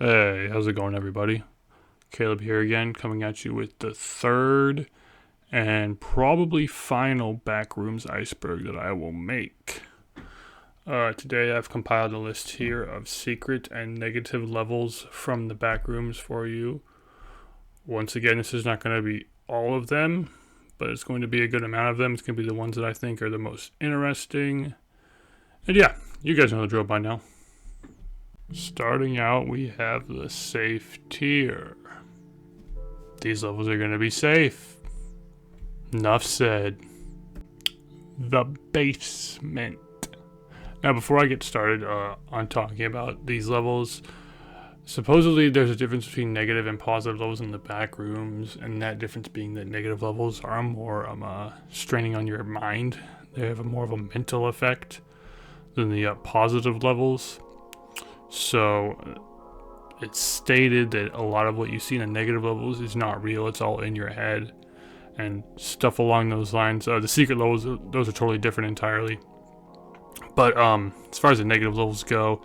Hey, how's it going, everybody? Caleb here again, coming at you with the third and probably final Backrooms Iceberg that I will make. Today I've compiled a list here of secret and negative levels from the Backrooms for you. Once again, this is not going to be all of them, but it's going to be a good amount of them. It's going to be the ones that I think are the most interesting. And yeah, you guys know the drill by now. Starting out, we have the safe tier. These levels are going to be safe. Enough said. The basement. Now, before I get started on talking about these levels, supposedly there's a difference between negative and positive levels in the back rooms, and that difference being that negative levels are more straining on your mind. They have more of a mental effect than the positive levels. So it's stated that a lot of what you see in the negative levels is not real. It's all in your head and stuff along those lines. The secret levels, those are totally different entirely. But as far as the negative levels go,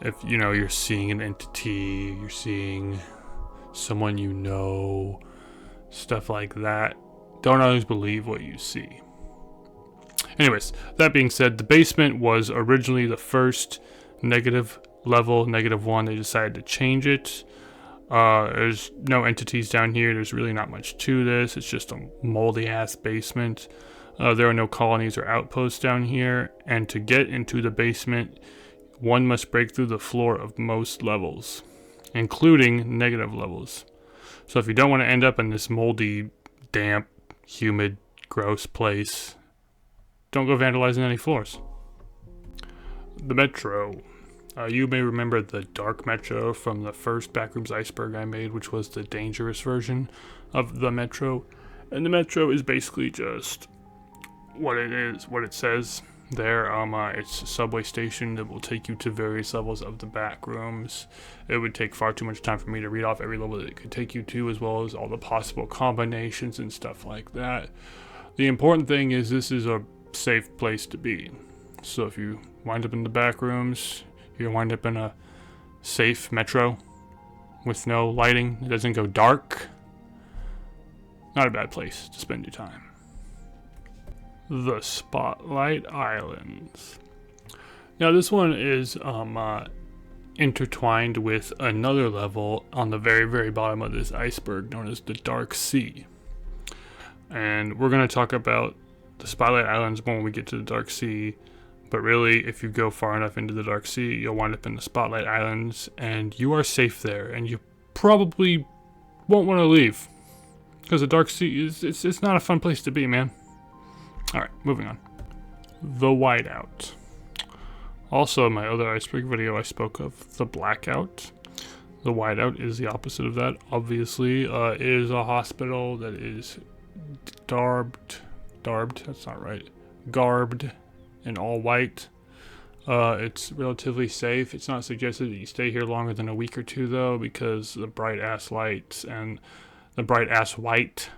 if you're seeing an entity, you're seeing someone stuff like that, don't always believe what you see. Anyways, that being said, the basement was originally the first negative level, -1. They decided to change it. There's no entities down here. There's really not much to this. It's just a moldy ass basement. There are no colonies or outposts down here, and to get into the basement, one must break through the floor of most levels, including negative levels. So if you don't want to end up in this moldy, damp, humid, gross place, don't go vandalizing any floors. The Metro. You may remember the Dark Metro from the first Backrooms Iceberg I made, which was the dangerous version of the Metro. And the Metro is basically just what it is, what it says there. It's a subway station that will take you to various levels of the Backrooms. It would take far too much time for me to read off every level that it could take you to, as well as all the possible combinations and stuff like that. The important thing is this is a safe place to be. So if you wind up in the Backrooms, you wind up in a safe metro with no lighting. It doesn't go dark. Not a bad place to spend your time. The Spotlight Islands. Now this one is intertwined with another level on the very, very bottom of this iceberg known as the Dark Sea. And we're going to talk about the Spotlight Islands when we get to the Dark Sea. But really, if you go far enough into the Dark Sea, you'll wind up in the Spotlight Islands, and you are safe there, and you probably won't want to leave, because the Dark Sea it's not a fun place to be, man. Alright, moving on. The Whiteout. Also, in my other iceberg video, I spoke of the Blackout. The Whiteout is the opposite of that, obviously. It is a hospital that is garbed, that's not right, garbed in all white. It's relatively safe. It's not suggested that you stay here longer than a week or two, though, because the bright ass lights and the bright ass white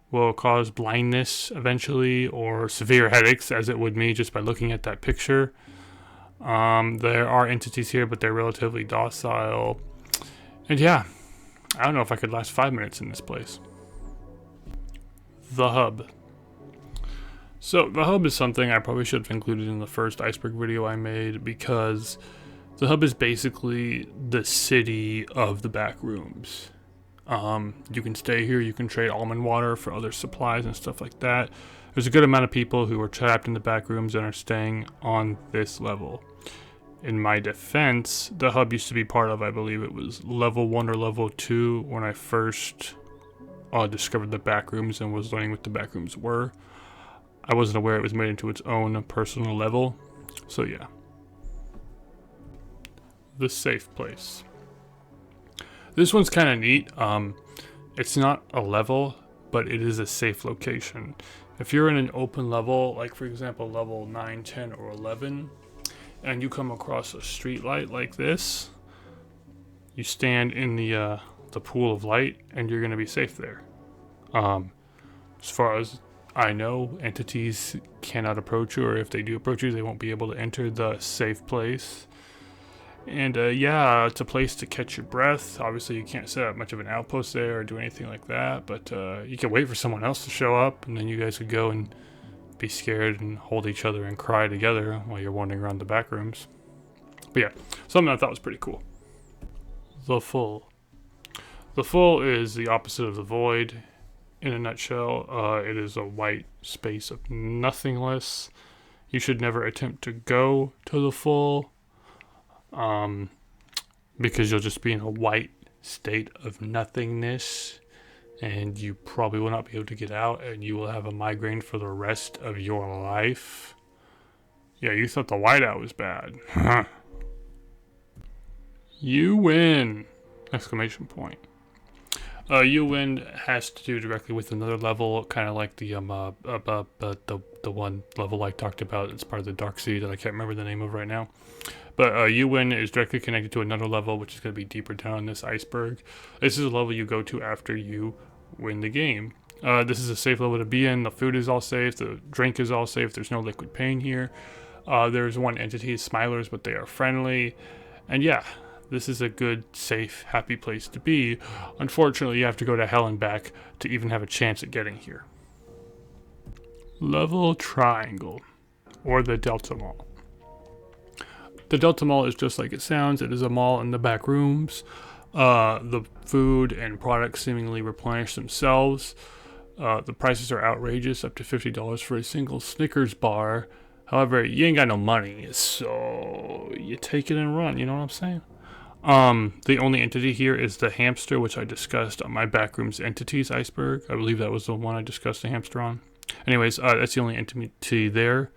will cause blindness eventually, or severe headaches, as it would me just by looking at that picture. There are entities here, but they're relatively docile. And yeah, I don't know if I could last 5 minutes in this place. The Hub. So the Hub is something I probably should have included in the first iceberg video I made, because the Hub is basically the city of the Backrooms. You can stay here, you can trade almond water for other supplies and stuff like that. There's a good amount of people who are trapped in the Backrooms and are staying on this level. In my defense, the Hub used to be part of, I believe it was level 1 or level 2 when I first discovered the Backrooms and was learning what the Backrooms were. I wasn't aware it was made into its own personal level, so yeah. The Safe Place. This one's kind of neat. It's not a level, but it is a safe location. If you're in an open level, like for example level 9, 10, or 11, and you come across a street light like this, you stand in the pool of light, and you're going to be safe there. As far as I know, entities cannot approach you, or if they do approach you, they won't be able to enter the safe place. And yeah, it's a place to catch your breath. Obviously, you can't set up much of an outpost there or do anything like that, but you can wait for someone else to show up, and then you guys could go and be scared and hold each other and cry together while you're wandering around the back rooms. But yeah, something I thought was pretty cool. The Full. The Full is the opposite of the Void. In a nutshell, it is a white space of nothingness. You should never attempt to go to the Full, because you'll just be in a white state of nothingness, and you probably will not be able to get out, and you will have a migraine for the rest of your life. Yeah, you thought the whiteout was bad. You win! Exclamation point. You win has to do directly with another level, kind of like the one level I talked about. It's part of the Dark Sea that I can't remember the name of right now. But you win is directly connected to another level, which is going to be deeper down in this iceberg. This is a level you go to after you win the game. This is a safe level to be in. The food is all safe. The drink is all safe. There's no liquid pain here. There's one entity, Smilers, but they are friendly. And yeah, this is a good, safe, happy place to be. Unfortunately, you have to go to hell and back to even have a chance at getting here. Level Triangle, or the Delta Mall. The Delta Mall is just like it sounds. It is a mall in the back rooms. The food and products seemingly replenish themselves. The prices are outrageous, up to $50 for a single Snickers bar. However, you ain't got no money, so you take it and run, you know what I'm saying? The only entity here is the hamster, which I discussed on my Backrooms Entities Iceberg. I believe that was the one I discussed the hamster on. Anyways, that's the only entity there.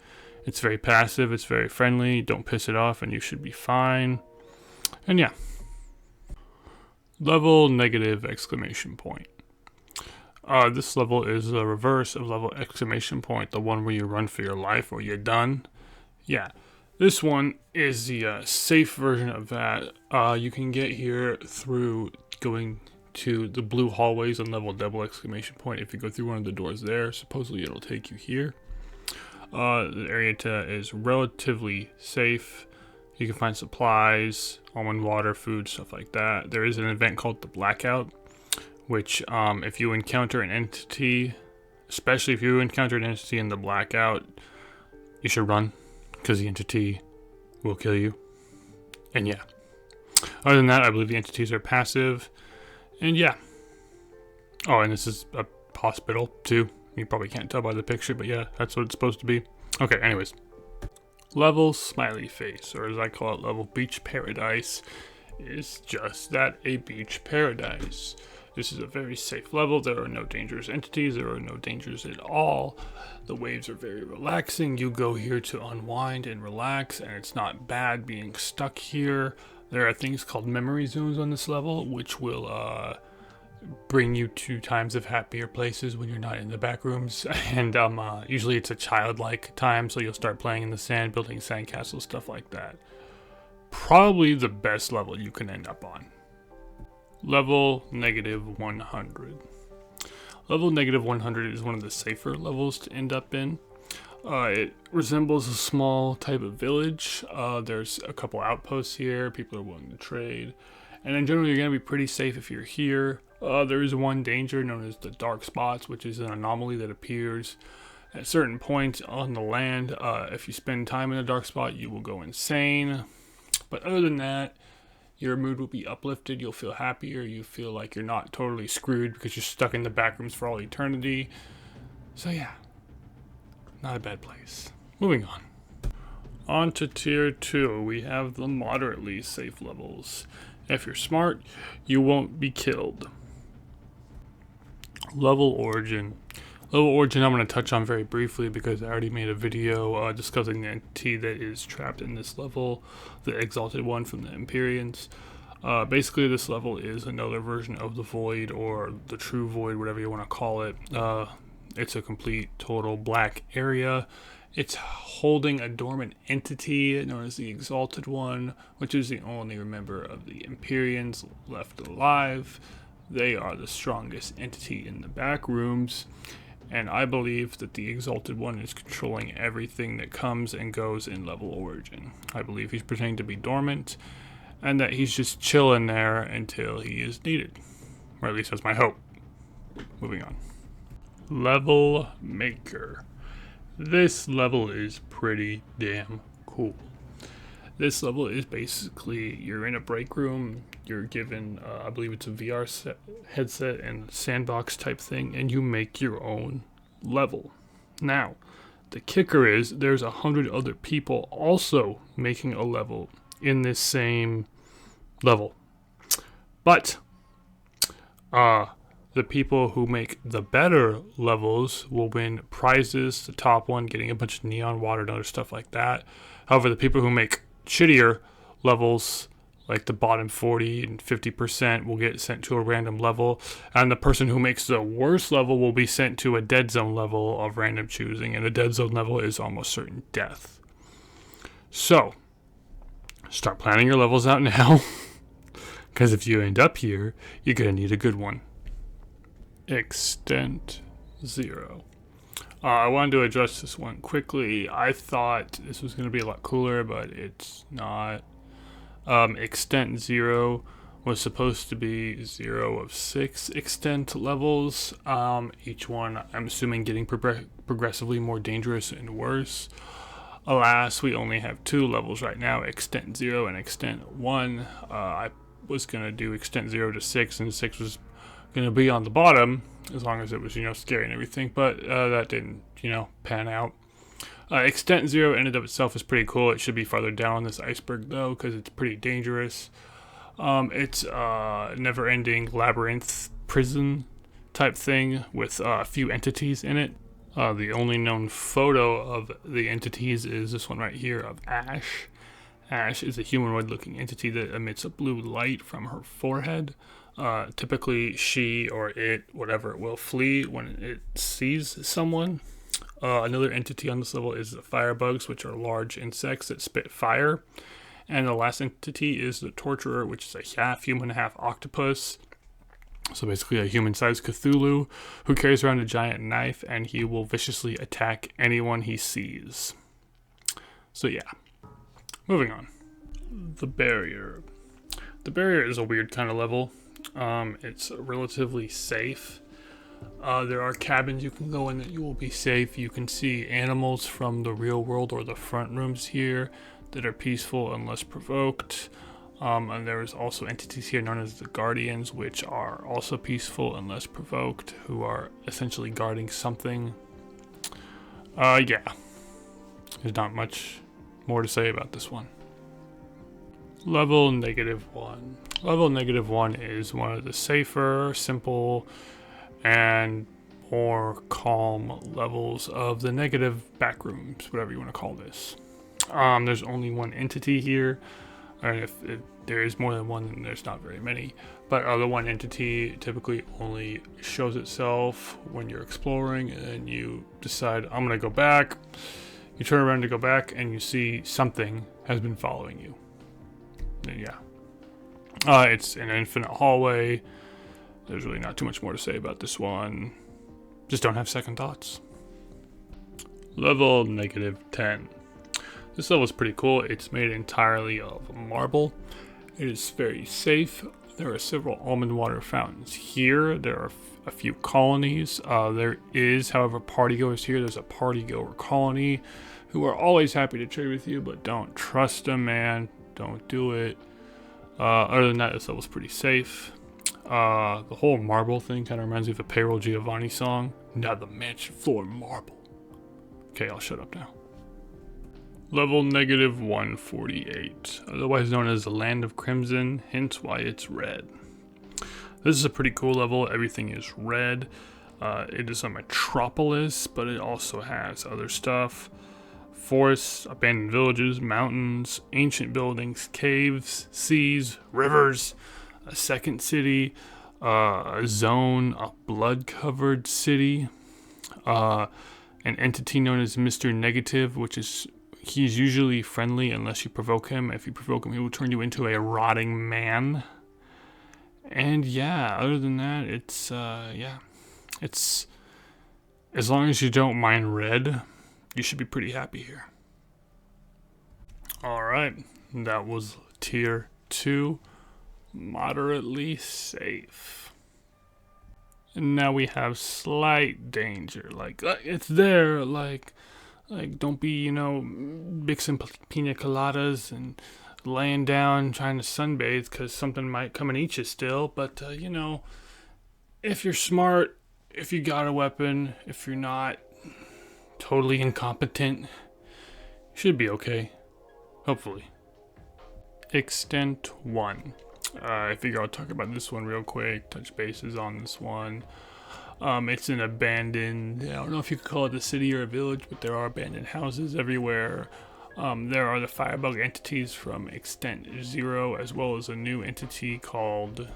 It's very passive, it's very friendly, don't piss it off and you should be fine. And yeah. Level Negative exclamation point. This level is the reverse of level exclamation point, the one where you run for your life or you're done. Yeah, this one is the safe version of that. You can get here through going to the blue hallways on level double exclamation point. If you go through one of the doors there, supposedly it'll take you here. The area is relatively safe. You can find supplies, almond water, food, stuff like that. There is an event called the Blackout, which if you encounter an entity, especially if you encounter an entity in the Blackout, you should run, because the entity will kill you. And yeah. Other than that, I believe the entities are passive. And yeah. Oh, and this is a hospital too. You probably can't tell by the picture, but yeah, that's what it's supposed to be. Okay, anyways. Level Smiley Face, or as I call it, level Beach Paradise, is just that, a beach paradise. This is a very safe level. There are no dangerous entities. There are no dangers at all. The waves are very relaxing. You go here to unwind and relax, and it's not bad being stuck here. There are things called memory zones on this level, which will bring you to times of happier places when you're not in the back rooms. And usually it's a childlike time, so you'll start playing in the sand, building sandcastles, stuff like that. Probably the best level you can end up on. Level Negative 100. Level Negative 100 is one of the safer levels to end up in. It resembles a small type of village. There's a couple outposts here. People are willing to trade. And in general, you're going to be pretty safe if you're here. There is one danger known as the dark spots, which is an anomaly that appears at certain points on the land. If you spend time in a dark spot, you will go insane. But other than that, your mood will be uplifted. You'll feel happier. You feel like you're not totally screwed because you're stuck in the back rooms for all eternity. So yeah, not a bad place. Moving on. On to Tier 2, we have the moderately safe levels. If you're smart, you won't be killed. Level Origin. Level Origin I'm going to touch on very briefly because I already made a video discussing the entity that is trapped in this level, the Exalted One from the Empyreans. Basically, this level is another version of the Void, or the True Void, whatever you want to call it. It's a complete, total black area. It's holding a dormant entity known as the Exalted One, which is the only member of the Empyreans left alive. They are the strongest entity in the back rooms, and I believe that the Exalted One is controlling everything that comes and goes in Level Origin. I believe he's pretending to be dormant, and that he's just chilling there until he is needed. Or at least that's my hope. Moving on. Level Maker. This level is pretty damn cool. This level is basically, you're in a break room, you're given, I believe it's a VR headset and sandbox type thing, and you make your own level. Now, the kicker is there's 100 other people also making a level in this same level. But, the people who make the better levels will win prizes, the top one getting a bunch of neon water and other stuff like that. However, the people who make shittier levels, like the bottom 40 and 50%, will get sent to a random level, and the person who makes the worst level will be sent to a dead zone level of random choosing, and a dead zone level is almost certain death. So, start planning your levels out now, because if you end up here, you're going to need a good one. Extent 0. I wanted to address this one quickly. I thought this was going to be a lot cooler, but it's not. Extent 0 was supposed to be 0 of 6 extent levels. Each one, I'm assuming, getting progressively more dangerous and worse. Alas, we only have 2 levels right now, Extent 0 and Extent 1. I was going to do Extent 0 to 6, and 6 was going to be on the bottom, as long as it was, scary and everything, but that didn't, pan out. Extent 0 in and of itself is pretty cool. It should be farther down on this iceberg, though, because it's pretty dangerous. It's a never-ending labyrinth prison type thing with a few entities in it. The only known photo of the entities is this one right here of Ash. Ash is a humanoid-looking entity that emits a blue light from her forehead. Typically, she or it, whatever, it will flee when it sees someone. Another entity on this level is the firebugs, which are large insects that spit fire. And the last entity is the torturer, which is a half human, half octopus. So basically a human-sized Cthulhu who carries around a giant knife, and he will viciously attack anyone he sees. So yeah, moving on. The Barrier. The Barrier is a weird kind of level. It's relatively safe. There are cabins you can go in that you will be safe. You can see animals from the real world or the front rooms here that are peaceful unless provoked. And there is also entities here known as the Guardians, which are also peaceful unless provoked, who are essentially guarding something. Yeah. There's not much more to say about this one. Level -1. Level -1 is one of the safer, simple, and more calm levels of the negative backrooms, whatever you want to call this. There's only one entity here, and if there is more than one, then there's not very many. But the one entity typically only shows itself when you're exploring, and then you decide, I'm going to go back. You turn around to go back, and you see something has been following you. And yeah. It's an infinite hallway. There's really not too much more to say about this one. Just don't have second thoughts. Level -10. This level is pretty cool. It's made entirely of marble. It is very safe. There are several almond water fountains here. There are a few colonies. There is, however, partygoers here. There's a partygoer colony who are always happy to trade with you, but don't trust them, man. Don't do it. Other than that, this level's pretty safe. The whole marble thing kind of reminds me of a Payroll Giovanni song. Now the mansion floor marble. Okay, I'll shut up now. Level -148, otherwise known as the Land of Crimson, hence why it's red. This is a pretty cool level. Everything is red. It is a metropolis, but it also has other stuff. Forests, abandoned villages, mountains, ancient buildings, caves, seas, rivers, a second city, a zone, a blood-covered city, an entity known as Mr. Negative, which is, he's usually friendly unless you provoke him. If you provoke him, he will turn you into a rotting man. And yeah, other than that, it's, yeah. It's, as long as you don't mind red, you should be pretty happy here. Alright, that was Tier 2, moderately safe. And now we have slight danger. Like, it's there. Like don't be, mixing pina coladas and laying down trying to sunbathe because something might come and eat you still. But, if you're smart, if you got a weapon, if you're not totally incompetent, you should be okay. Hopefully. Extent 1. I figure I'll talk about this one real quick, touch bases on this one. It's an abandoned, I don't know if you could call it a city or a village, but there are abandoned houses everywhere. There are the firebug entities from Extent 0, as well as a new entity called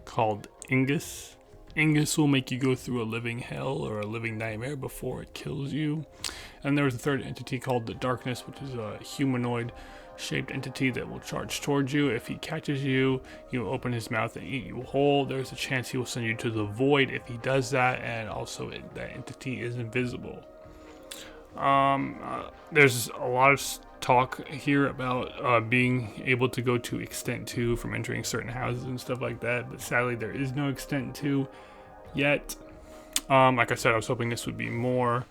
Ingus. Ingus will make you go through a living hell or a living nightmare before it kills you. And there's a third entity called the Darkness, which is a humanoid shaped entity that will charge towards you. If he catches you, he'll open his mouth and eat you whole. There's a chance he will send you to the void if he does that, and also that entity is invisible. There's a lot of talk here about being able to go to Extent 2 from entering certain houses and stuff like that, but sadly there is no Extent 2 yet. Like I said, I was hoping this would be more,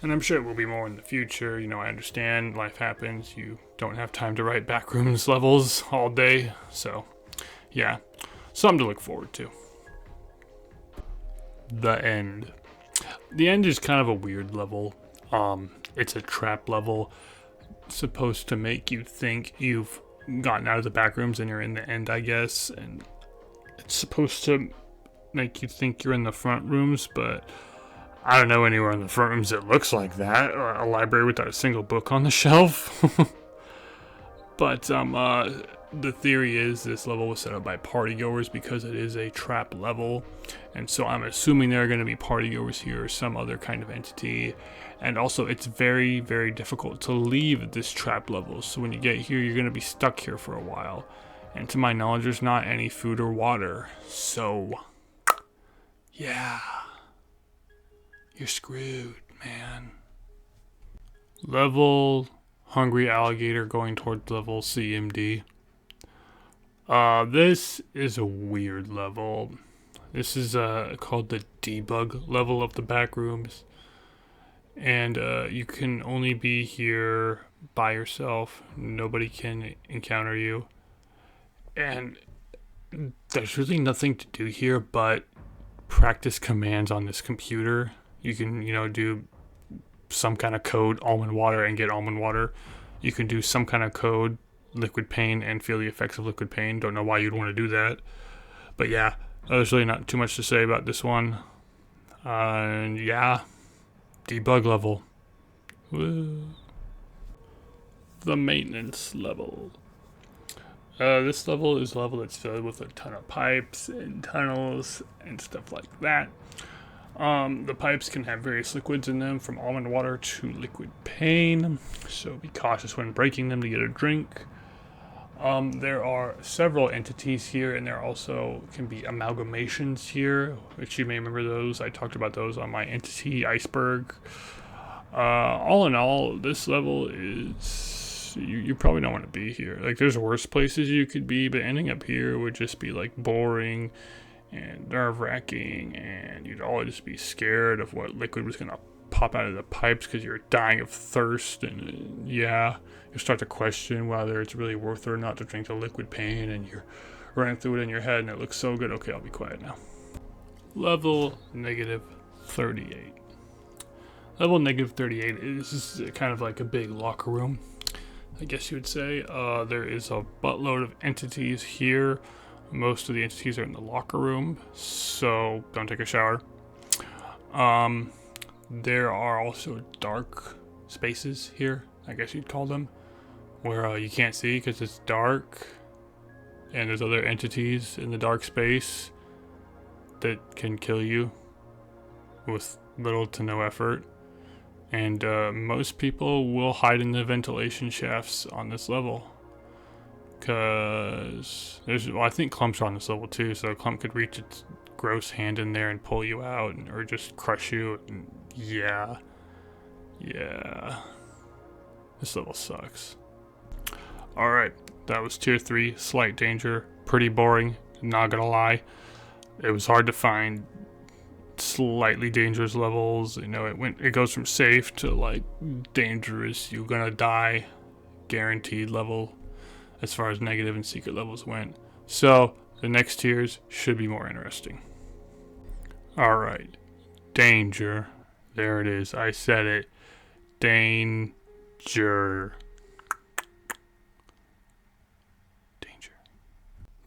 and I'm sure it will be more in the future. I understand life happens. You don't have time to write backrooms levels all day. So, yeah, something to look forward to. The end. The end is kind of a weird level. It's a trap level, supposed to make you think you've gotten out of the backrooms and you're in the end, I guess. And it's supposed to make you think you're in the front rooms, but I don't know anywhere in the front rooms that looks like that. A library without a single book on the shelf. But the theory is this level was set up by partygoers because it is a trap level, and so I'm assuming there are going to be partygoers here or some other kind of entity. And also it's very, very difficult to leave this trap level, so when you get here you're going to be stuck here for a while, and to my knowledge there's not any food or water, so yeah, you're screwed, man. Level Hungry Alligator going towards level CMD. This is a weird level. This is called the debug level of the backrooms. And you can only be here by yourself. Nobody can encounter you. And there's really nothing to do here but practice commands on this computer. You can, do some kind of code, almond water, and get almond water. You can do some kind of code, liquid pain, and feel the effects of liquid pain. Don't know why you'd want to do that. But yeah, there's really not too much to say about this one. And yeah, debug level. Woo. The maintenance level. This level is a level that's filled with a ton of pipes and tunnels and stuff like that. The pipes can have various liquids in them, from almond water to liquid pain, so be cautious when breaking them to get a drink. There are several entities here, and there also can be amalgamations here, which you may remember those. I talked about those on my entity, Iceberg. All in all, this level is... You probably don't want to be here. Like, there's worse places you could be, but ending up here would just be, like, boring and nerve-wracking, and you'd all just be scared of what liquid was going to pop out of the pipes because you're dying of thirst, and yeah, you start to question whether it's really worth it or not to drink the liquid pain, and you're running through it in your head, and it looks so good. Okay, I'll be quiet now. Level negative 38. Level negative 38 is kind of like a big locker room, I guess you would say. There is a buttload of entities here. Most of the entities are in the locker room, so don't take a shower. There are also dark spaces here, I guess you'd call them, where you can't see because it's dark, and there's other entities in the dark space that can kill you with little to no effort. And most people will hide in the ventilation shafts on this level, because I think clumps are on this level too, so a clump could reach its gross hand in there and pull you out, or just crush you. And yeah, this level sucks. Alright, That was tier 3, slight danger. Pretty boring, not gonna lie. It was hard to find slightly dangerous levels. You know, it goes from safe to like dangerous, you're gonna die, guaranteed level as far as negative and secret levels went. So the next tiers should be more interesting. Alright, danger. There it is, I said it. Danger.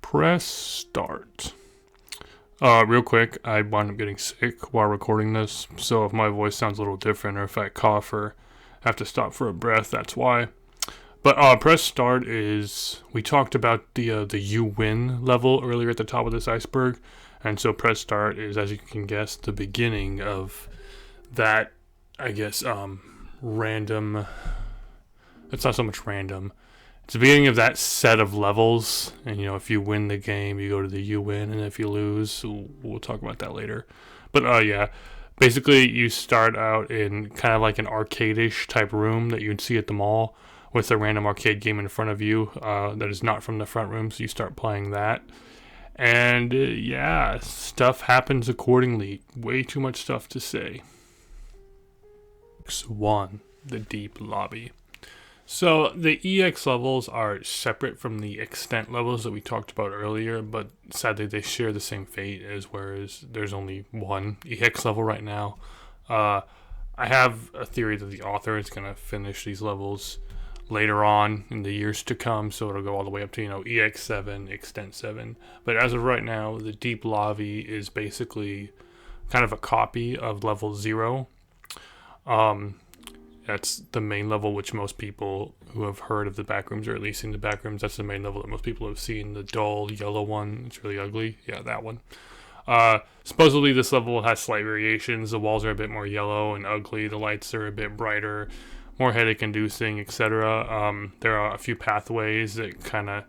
Press start. Real quick, I wound up getting sick while recording this, so if my voice sounds a little different or if I cough or have to stop for a breath, that's why. But press start is, we talked about the you win level earlier at the top of this iceberg, and so press start is, as you can guess, the beginning of that, I guess, random. It's not so much random. It's the beginning of that set of levels, and you know, if you win the game, you go to the you win, and if you lose, we'll talk about that later. But yeah, basically you start out in kind of like an arcade-ish type room that you'd see at the mall with a random arcade game in front of you that is not from the front room, so you start playing that. And yeah, stuff happens accordingly. Way too much stuff to say. 1. The deep lobby. So the EX levels are separate from the extent levels that we talked about earlier, but sadly they share the same fate, as whereas there's only one EX level right now. I have a theory that the author is going to finish these levels later on in the years to come, so it'll go all the way up to, you know, EX7, Extent 7. But as of right now, the deep lobby is basically kind of a copy of level 0. That's the main level, which most people who have heard of the backrooms, or at least seen the backrooms, that's the main level that most people have seen. The dull yellow one, it's really ugly. Yeah, that one. Supposedly this level has slight variations. The walls are a bit more yellow and ugly. The lights are a bit brighter, more headache-inducing, etc. There are a few pathways that kind of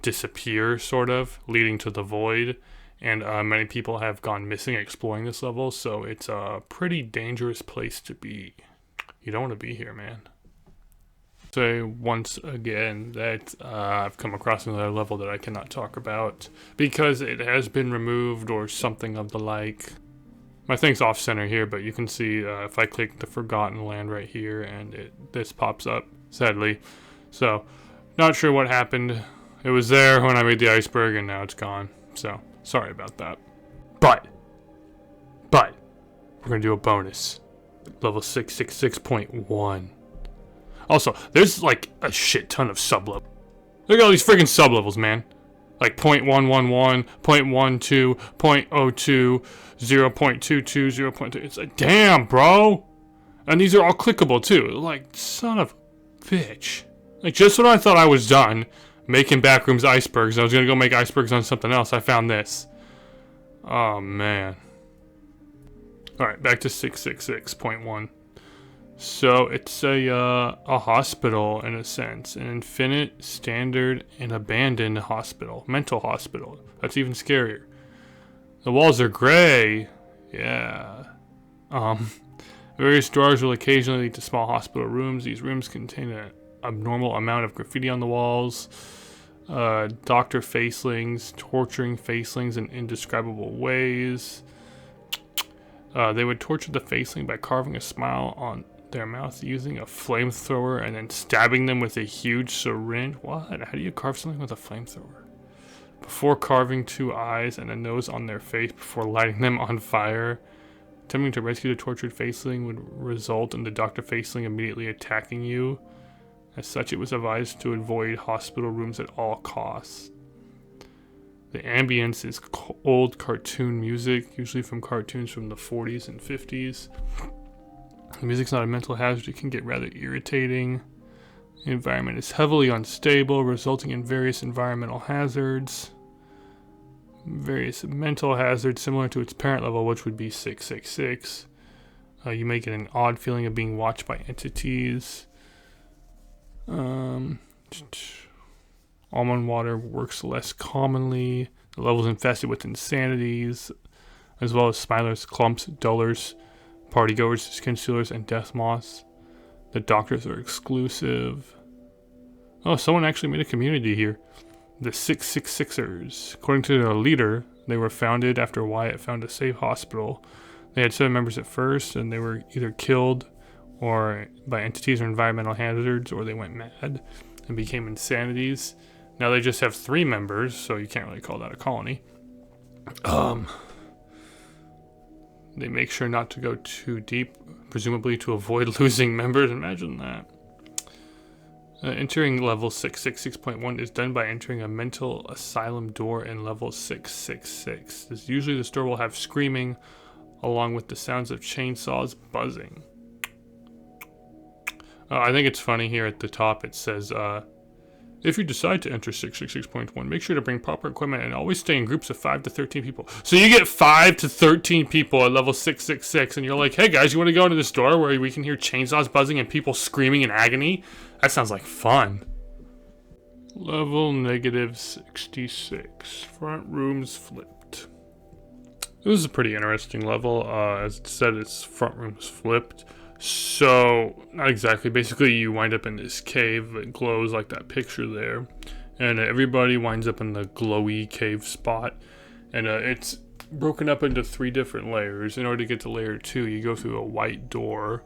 disappear, sort of, leading to the void. And many people have gone missing exploring this level, so it's a pretty dangerous place to be. You don't want to be here, man. Say once again that I've come across another level that I cannot talk about because it has been removed or something of the like. My thing's off center here, but you can see if I click the Forgotten Land right here, and this pops up, sadly. So, not sure what happened. It was there when I made the iceberg, and now it's gone. So, sorry about that. But, we're going to do a bonus. Level 666.1. Also, there's like a shit ton of sub-levels. Look at all these freaking sub-levels, man. Like 0.111, 0.12, 0.02, 0.22, 0.2. It's like, damn, bro. And these are all clickable, too. Like, son of a bitch. Like, just when I thought I was done making backrooms icebergs, I was going to go make icebergs on something else, I found this. Oh, man. Alright, back to 666.1. So, it's a hospital, in a sense. An infinite, standard, and abandoned hospital. Mental hospital. That's even scarier. The walls are gray. Yeah. Various doors will occasionally lead to small hospital rooms. These rooms contain an abnormal amount of graffiti on the walls. Doctor facelings, torturing facelings in indescribable ways. They would torture the faceling by carving a smile on their mouth using a flamethrower and then stabbing them with a huge syringe. What? How do you carve something with a flamethrower? Before carving 2 eyes and a nose on their face before lighting them on fire. Attempting to rescue the tortured faceling would result in the Dr. Faceling immediately attacking you. As such, it was advised to avoid hospital rooms at all costs. The ambience is old cartoon music, usually from cartoons from the 40s and 50s. The music's not a mental hazard, it can get rather irritating. The environment is heavily unstable, resulting in various environmental hazards. Various mental hazards similar to its parent level, which would be 666. You may get an odd feeling of being watched by entities. Almond water works less commonly. The level's infested with insanities, as well as smilers, clumps, dullers, partygoers, skin stealers, and death moths. The doctors are exclusive. Oh, someone actually made a community here. The 666ers. According to their leader, they were founded after Wyatt found a safe hospital. They had 7 members at first, and they were either killed or by entities or environmental hazards, or they went mad and became insanities. Now they just have 3 members, so you can't really call that a colony. They make sure not to go too deep, presumably to avoid losing members. Imagine that. Entering level 666.1 is done by entering a mental asylum door in level 666. Usually this door will have screaming along with the sounds of chainsaws buzzing. I think it's funny here at the top it says, if you decide to enter 666.1, make sure to bring proper equipment and always stay in groups of 5 to 13 people. So you get 5 to 13 people at level 666, and you're like, hey guys, you want to go into this door where we can hear chainsaws buzzing and people screaming in agony? That sounds like fun. Level negative 66. Front rooms flipped. This is a pretty interesting level. As it said, it's front rooms flipped. So, not exactly. Basically, you wind up in this cave that glows like that picture there. And everybody winds up in the glowy cave spot. And it's broken up into 3 different layers. In order to get to layer 2, you go through a white door.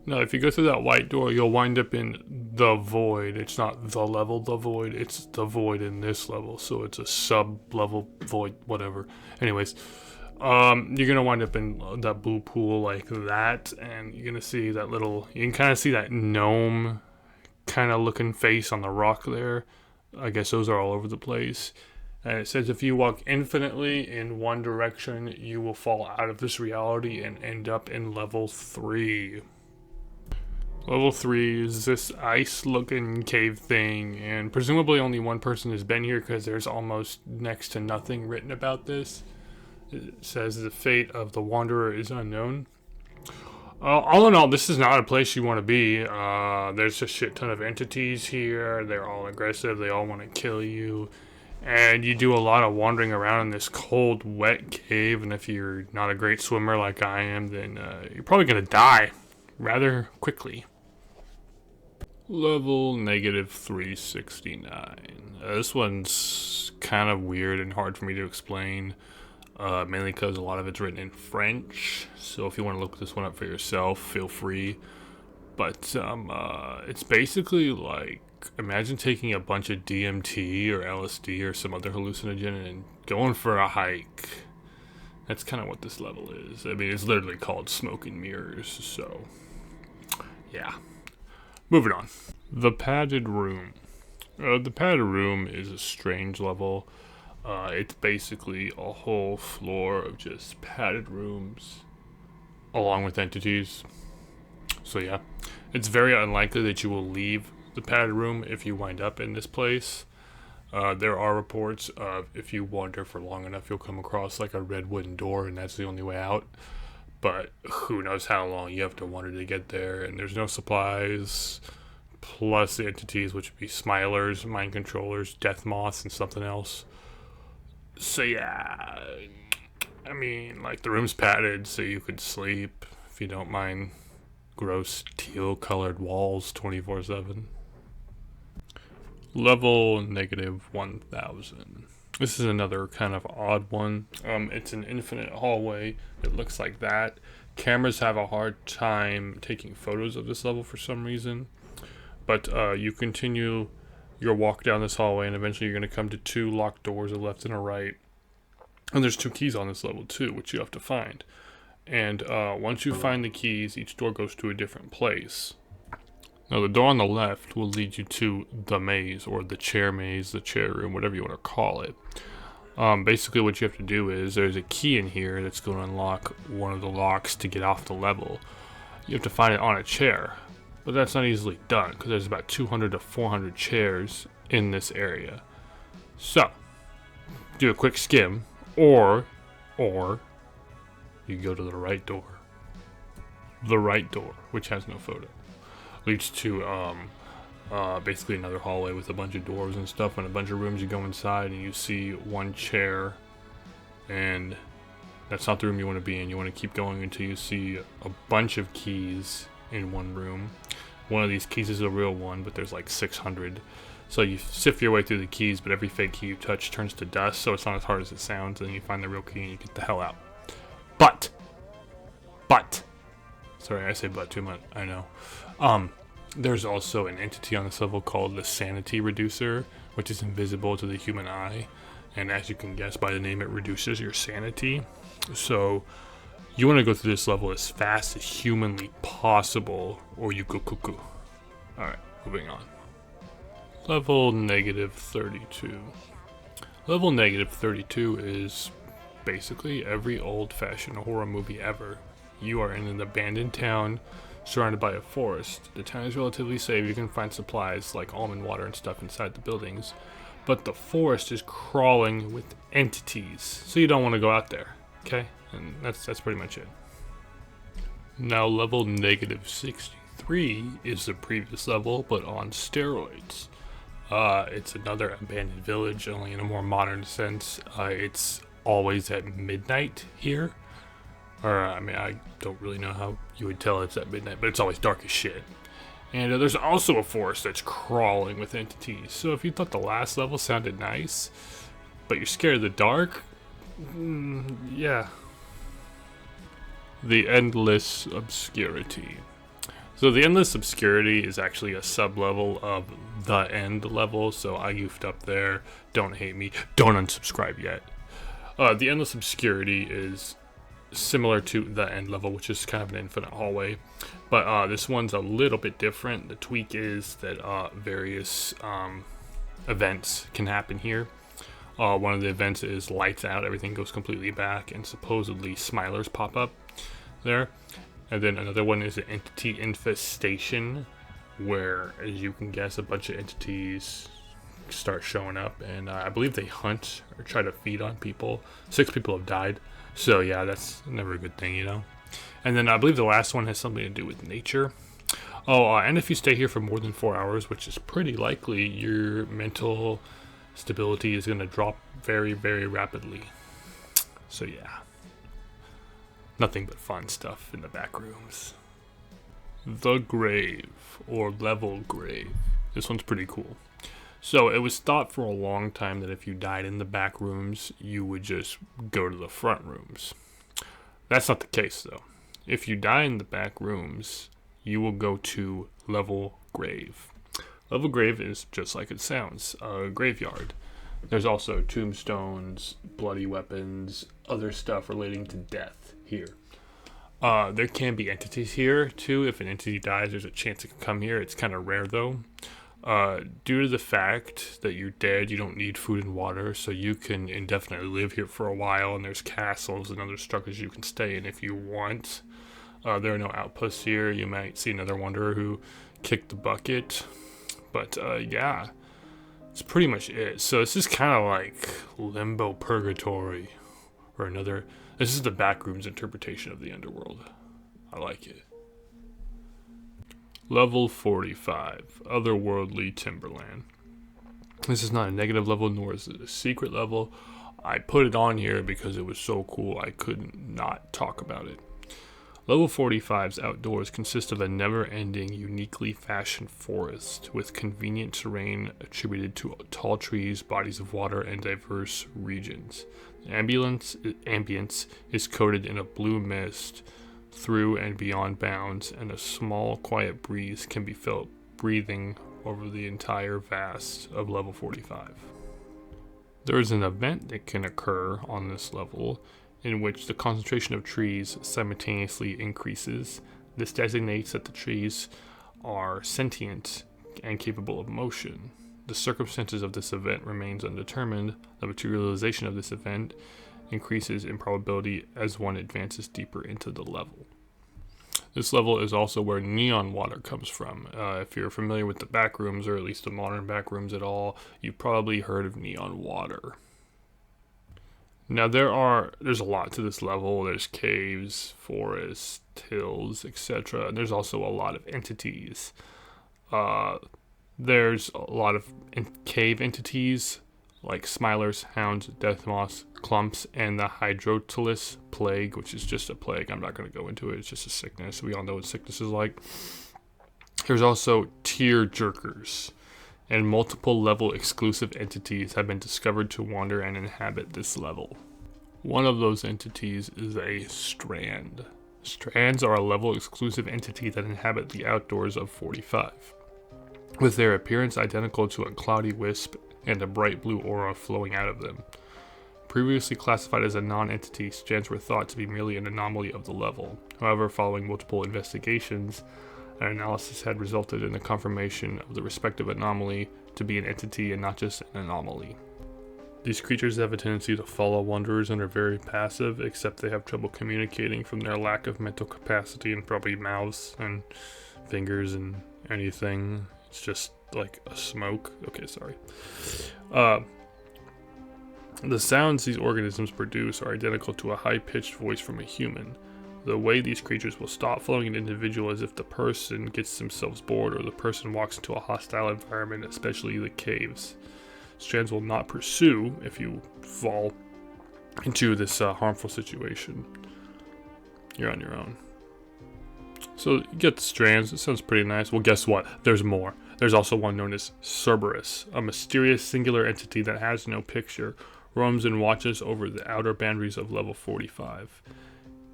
Now, if you go through that white door, you'll wind up in the void. It's not the level, the void. It's the void in this level. So it's a sub-level void, whatever. Anyways, you're going to wind up in that blue pool like that. And you're going to see that little... You can kind of see that gnome kind of looking face on the rock there. I guess those are all over the place. And it says if you walk infinitely in one direction, you will fall out of this reality and end up in level 3. Level 3 is this ice-looking cave thing, and presumably only one person has been here because there's almost next to nothing written about this. It says the fate of the Wanderer is unknown. All in all, this is not a place you want to be. There's a shit ton of entities here. They're all aggressive. They all want to kill you. And you do a lot of wandering around in this cold, wet cave, and if you're not a great swimmer like I am, then you're probably going to die rather quickly. Level negative 369. This one's kind of weird and hard for me to explain, mainly because a lot of it's written in French. So if you want to look this one up for yourself, feel free. But it's basically like, imagine taking a bunch of DMT or LSD or some other hallucinogen and going for a hike. That's kind of what this level is. I mean, it's literally called Smoke and Mirrors, so yeah. Moving on. The Padded Room. The Padded Room is a strange level. It's basically a whole floor of just padded rooms along with entities. So yeah, it's very unlikely that you will leave the padded room if you wind up in this place. There are reports of if you wander for long enough, you'll come across like a red wooden door, and that's the only way out. But who knows how long you have to wander to get there, and there's no supplies, plus the entities, which would be smilers, mind controllers, death moths, and something else. So yeah, I mean, like, the room's padded, so you could sleep if you don't mind gross teal-colored walls 24/7. Level negative 1000. This is another kind of odd one. It's an infinite hallway. It looks like that. Cameras have a hard time taking photos of this level for some reason. But you continue your walk down this hallway, and eventually you're going to come to 2 locked doors, a left and a right. And there's 2 keys on this level too, which you have to find. And once you find the keys, each door goes to a different place. Now, the door on the left will lead you to the maze, or the chair maze, the chair room, whatever you want to call it. Basically, what you have to do is, there's a key in here that's going to unlock one of the locks to get off the level. You have to find it on a chair, but that's not easily done, because there's about 200 to 400 chairs in this area. So, do a quick skim, or you go to the right door. The right door, which has no photo, leads to basically another hallway with a bunch of doors and stuff and a bunch of rooms. You go inside and you see one chair, and that's not the room you want to be in. You want to keep going until you see a bunch of keys in one room. one of these keys is a real one, but there's like 600. So you sift your way through the keys, but every fake key you touch turns to dust, so it's not as hard as it sounds, and then you find the real key and you get the hell out. But, sorry, I say but too much, I know. There's also an entity on this level called the Sanity Reducer, which is invisible to the human eye, and as you can guess by the name, it reduces your sanity. So you want to go through this level as fast as humanly possible, or you go cuckoo. Alright, moving on. Level negative 32. Level negative 32 is basically every old-fashioned horror movie ever. You are in an abandoned town surrounded by a forest. The town is relatively safe. You can find supplies like almond water and stuff inside the buildings, but the forest is crawling with entities, so you don't want to go out there, okay? And that's pretty much it. Now level negative 63 is the previous level, but on steroids. It's another abandoned village, only in a more modern sense. It's always at midnight here. Or, I mean, I don't really know how you would tell it's at midnight, but it's always dark as shit. And there's also a forest that's crawling with entities. So if you thought the last level sounded nice, but you're scared of the dark, yeah. The Endless Obscurity. So the Endless Obscurity is actually a sub-level of the End level, so I goofed up there. Don't hate me. Don't unsubscribe yet. The Endless Obscurity is similar to the End level, which is kind of an infinite hallway, but this one's a little bit different. The tweak is that various events can happen here. One of the events is lights out, everything goes completely back, and supposedly smilers pop up there. And then another one is an entity infestation, where, as you can guess, a bunch of entities start showing up, and I believe they hunt or try to feed on people. 6 people have died. So yeah, that's never a good thing, you know. And then I believe the last one has something to do with nature. And if you stay here for more than 4 hours, which is pretty likely, your mental stability is going to drop very, very rapidly. So yeah, nothing but fun stuff in the back rooms. The Grave, or Level Grave. This one's pretty cool. So it was thought for a long time that if you died in the back rooms, you would just go to the front rooms. That's not the case, though. If you die in the back rooms, you will go to Level Grave. Level Grave is just like it sounds, a graveyard. There's also tombstones, bloody weapons, other stuff relating to death here. There can be entities here, too. If an entity dies, there's a chance it can come here. It's kind of rare, though. Due to the fact that you're dead, you don't need food and water, so you can indefinitely live here for a while, and there's castles and other structures you can stay in if you want. There are no outposts here. You might see another wanderer who kicked the bucket, but yeah, that's pretty much it. So this is kind of like Limbo Purgatory, or another. This is the Backrooms interpretation of the Underworld. I like it. Level 45, Otherworldly Timberland. This is not a negative level, nor is it a secret level. I put it on here because it was so cool I couldn't not talk about it. Level 45's outdoors consist of a never-ending, uniquely fashioned forest with convenient terrain attributed to tall trees, bodies of water, and diverse regions. The ambience is coated in a blue mist through and beyond bounds, and a small, quiet breeze can be felt breathing over the entire vast of level 45. There is an event that can occur on this level in which the concentration of trees simultaneously increases. This designates that the trees are sentient and capable of motion. The circumstances of this event remains undetermined. The materialization of this event increases in probability as one advances deeper into the level. This level is also where neon water comes from. If you're familiar with the backrooms, or at least the modern backrooms at all, you've probably heard of neon water. Now there's a lot to this level. There's caves, forests, hills, etc. And there's also a lot of entities. There's a lot of cave entities like smilers, hounds, death moths, clumps, and the hydrotilus plague, which is just a plague. I'm not going to go into it. It's just a sickness. We all know what sickness is like. There's also tear jerkers, and multiple level exclusive entities have been discovered to wander and inhabit this level. One of those entities is a strand. Strands are a level exclusive entity that inhabit the outdoors of 45, with their appearance identical to a cloudy wisp and a bright blue aura flowing out of them. Previously classified as a non-entity, strands were thought to be merely an anomaly of the level. However, following multiple investigations, an analysis had resulted in the confirmation of the respective anomaly to be an entity and not just an anomaly. These creatures have a tendency to follow wanderers and are very passive, except they have trouble communicating from their lack of mental capacity and probably mouths and fingers and anything. It's just like a smoke. Okay, sorry. The sounds these organisms produce are identical to a high-pitched voice from a human. The way these creatures will stop following an individual is if the person gets themselves bored or the person walks into a hostile environment, especially the caves. Strands will not pursue if you fall into this harmful situation. You're on your own. So you get the strands. It sounds pretty nice. Well, guess what? There's more. There's also one known as Cerberus, a mysterious singular entity that has no picture, roams and watches over the outer boundaries of level 45.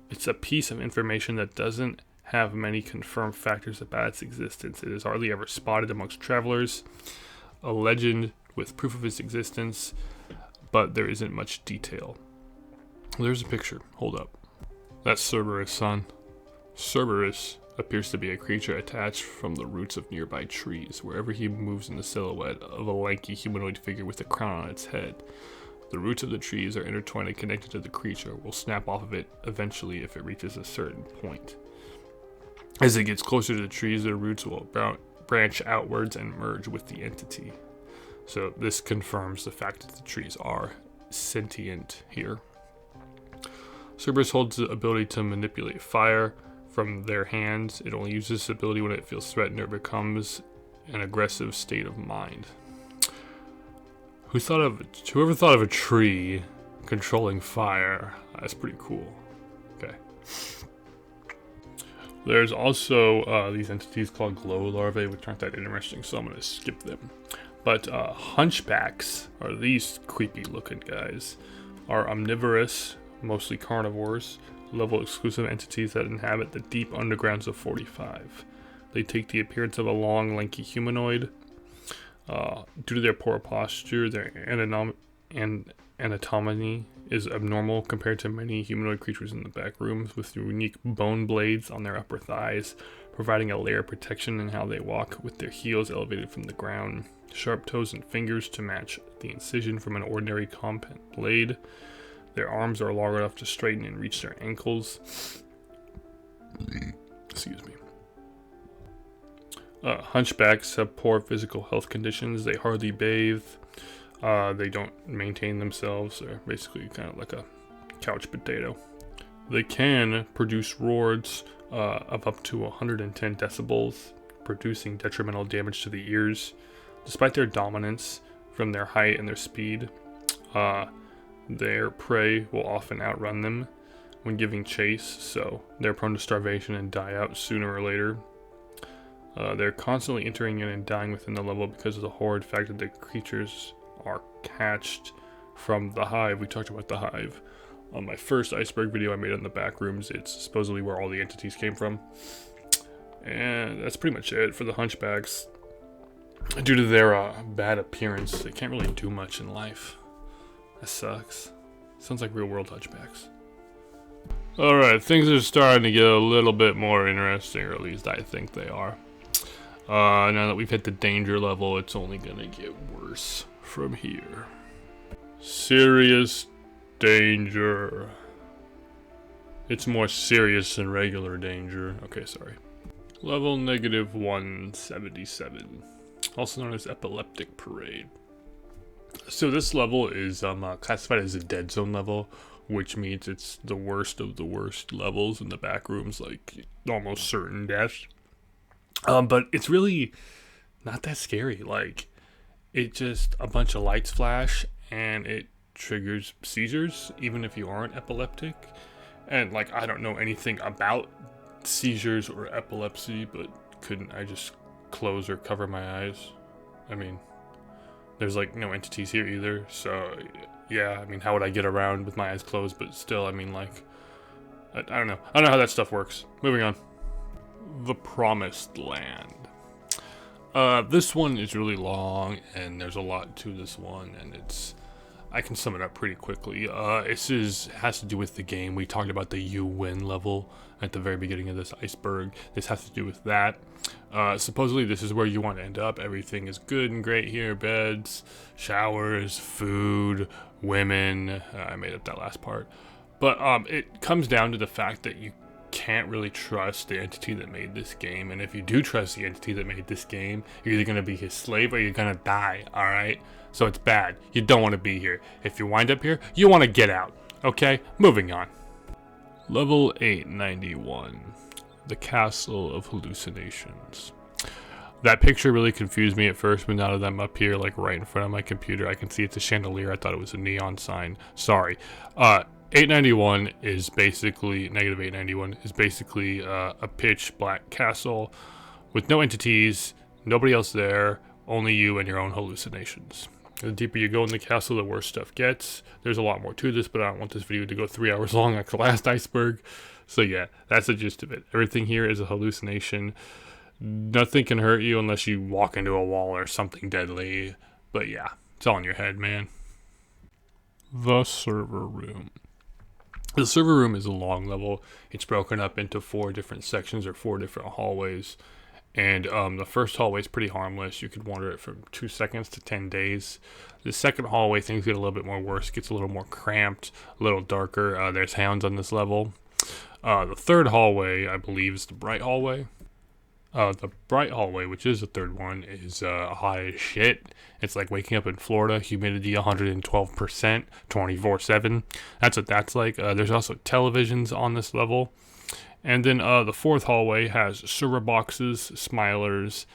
It's a piece of information that doesn't have many confirmed factors about its existence. It is hardly ever spotted amongst travelers. A legend with proof of its existence, but there isn't much detail. There's a picture. Hold up. That's Cerberus, son. Cerberus appears to be a creature attached from the roots of nearby trees, wherever he moves in the silhouette of a lanky humanoid figure with a crown on its head. The roots of the trees are intertwined and connected to the creature, will snap off of it eventually if it reaches a certain point. As it gets closer to the trees, the roots will branch outwards and merge with the entity. So this confirms the fact that the trees are sentient here. Cerberus holds the ability to manipulate fire from their hands. It only uses this ability when it feels threatened or becomes an aggressive state of mind. Whoever thought of a tree controlling fire? That's pretty cool. Okay. There's also these entities called glow larvae, which aren't that interesting, so I'm going to skip them. But hunchbacks are these creepy looking guys. Are omnivorous, mostly carnivores, level exclusive entities that inhabit the deep undergrounds of 45. They take the appearance of a long, lanky humanoid. Due to their poor posture, their anatomy is abnormal compared to many humanoid creatures in the back rooms, with unique bone blades on their upper thighs, providing a layer of protection in how they walk, with their heels elevated from the ground, sharp toes and fingers to match the incision from an ordinary compound blade. Their arms are long enough to straighten and reach their ankles. Excuse me. Hunchbacks have poor physical health conditions. They hardly bathe. They don't maintain themselves. They're basically kind of like a couch potato. They can produce roars of up to 110 decibels, producing detrimental damage to the ears. Despite their dominance from their height and their speed, their prey will often outrun them when giving chase, so they're prone to starvation and die out sooner or later. They're constantly entering in and dying within the level because of the horrid fact that the creatures are hatched from the hive. We talked about the hive on my first Iceberg video I made on the Backrooms. It's supposedly where all the entities came from. And that's pretty much it for the hunchbacks. Due to their bad appearance, they can't really do much in life. That sucks. Sounds like real world hunchbacks. Alright, things are starting to get a little bit more interesting, or at least I think they are. Now that we've hit the danger level, it's only gonna get worse from here. Serious danger. It's more serious than regular danger. Okay, sorry. Level negative 177. Also known as Epileptic Parade. So this level is classified as a dead zone level, which means it's the worst of the worst levels in the back rooms, like almost certain death. But it's really not that scary. Like, it just a bunch of lights flash and it triggers seizures, even if you aren't epileptic. And like, I don't know anything about seizures or epilepsy, but couldn't I just close or cover my eyes? I mean, there's like no entities here either, so yeah, I mean, how would I get around with my eyes closed? But still, I mean, like, I don't know. I don't know how that stuff works. Moving on. The Promised Land. This one is really long, and there's a lot to this one, and I can sum it up pretty quickly. This has to do with the game. We talked about the you win level at the very beginning of this Iceberg. This has to do with that. Supposedly this is where you want to end up. Everything is good and great here. Beds, showers, food, women. I made up that last part. But it comes down to the fact that you can't really trust the entity that made this game. And if you do trust the entity that made this game, you're either going to be his slave or you're going to die, alright? So it's bad. You don't want to be here. If you wind up here, you want to get out. Okay? Moving on. Level 891. The Castle of Hallucinations. That picture really confused me at first, but now that I'm up here, like right in front of my computer, I can see it's a chandelier. I thought it was a neon sign. Sorry. 891 is basically, negative 891 is basically a pitch black castle with no entities, nobody else there, only you and your own hallucinations. The deeper you go in the castle, the worse stuff gets. There's a lot more to this, but I don't want this video to go 3 hours long like the last Iceberg. So yeah, that's the gist of it. Everything here is a hallucination. Nothing can hurt you unless you walk into a wall or something deadly. But yeah, it's all in your head, man. The Server Room. The server room is a long level. It's broken up into 4 different sections or 4 different hallways. And the first hallway is pretty harmless. You could wander it from 2 seconds to 10 days. The second hallway, things get a little bit more worse. It gets a little more cramped, a little darker. There's hounds on this level. The third hallway, I believe, is the bright hallway. The bright hallway, which is the third one, is hot as shit. It's like waking up in Florida, humidity 112%, 24/7. That's what that's like. There's also televisions on this level. And then the fourth hallway has server boxes, smilers,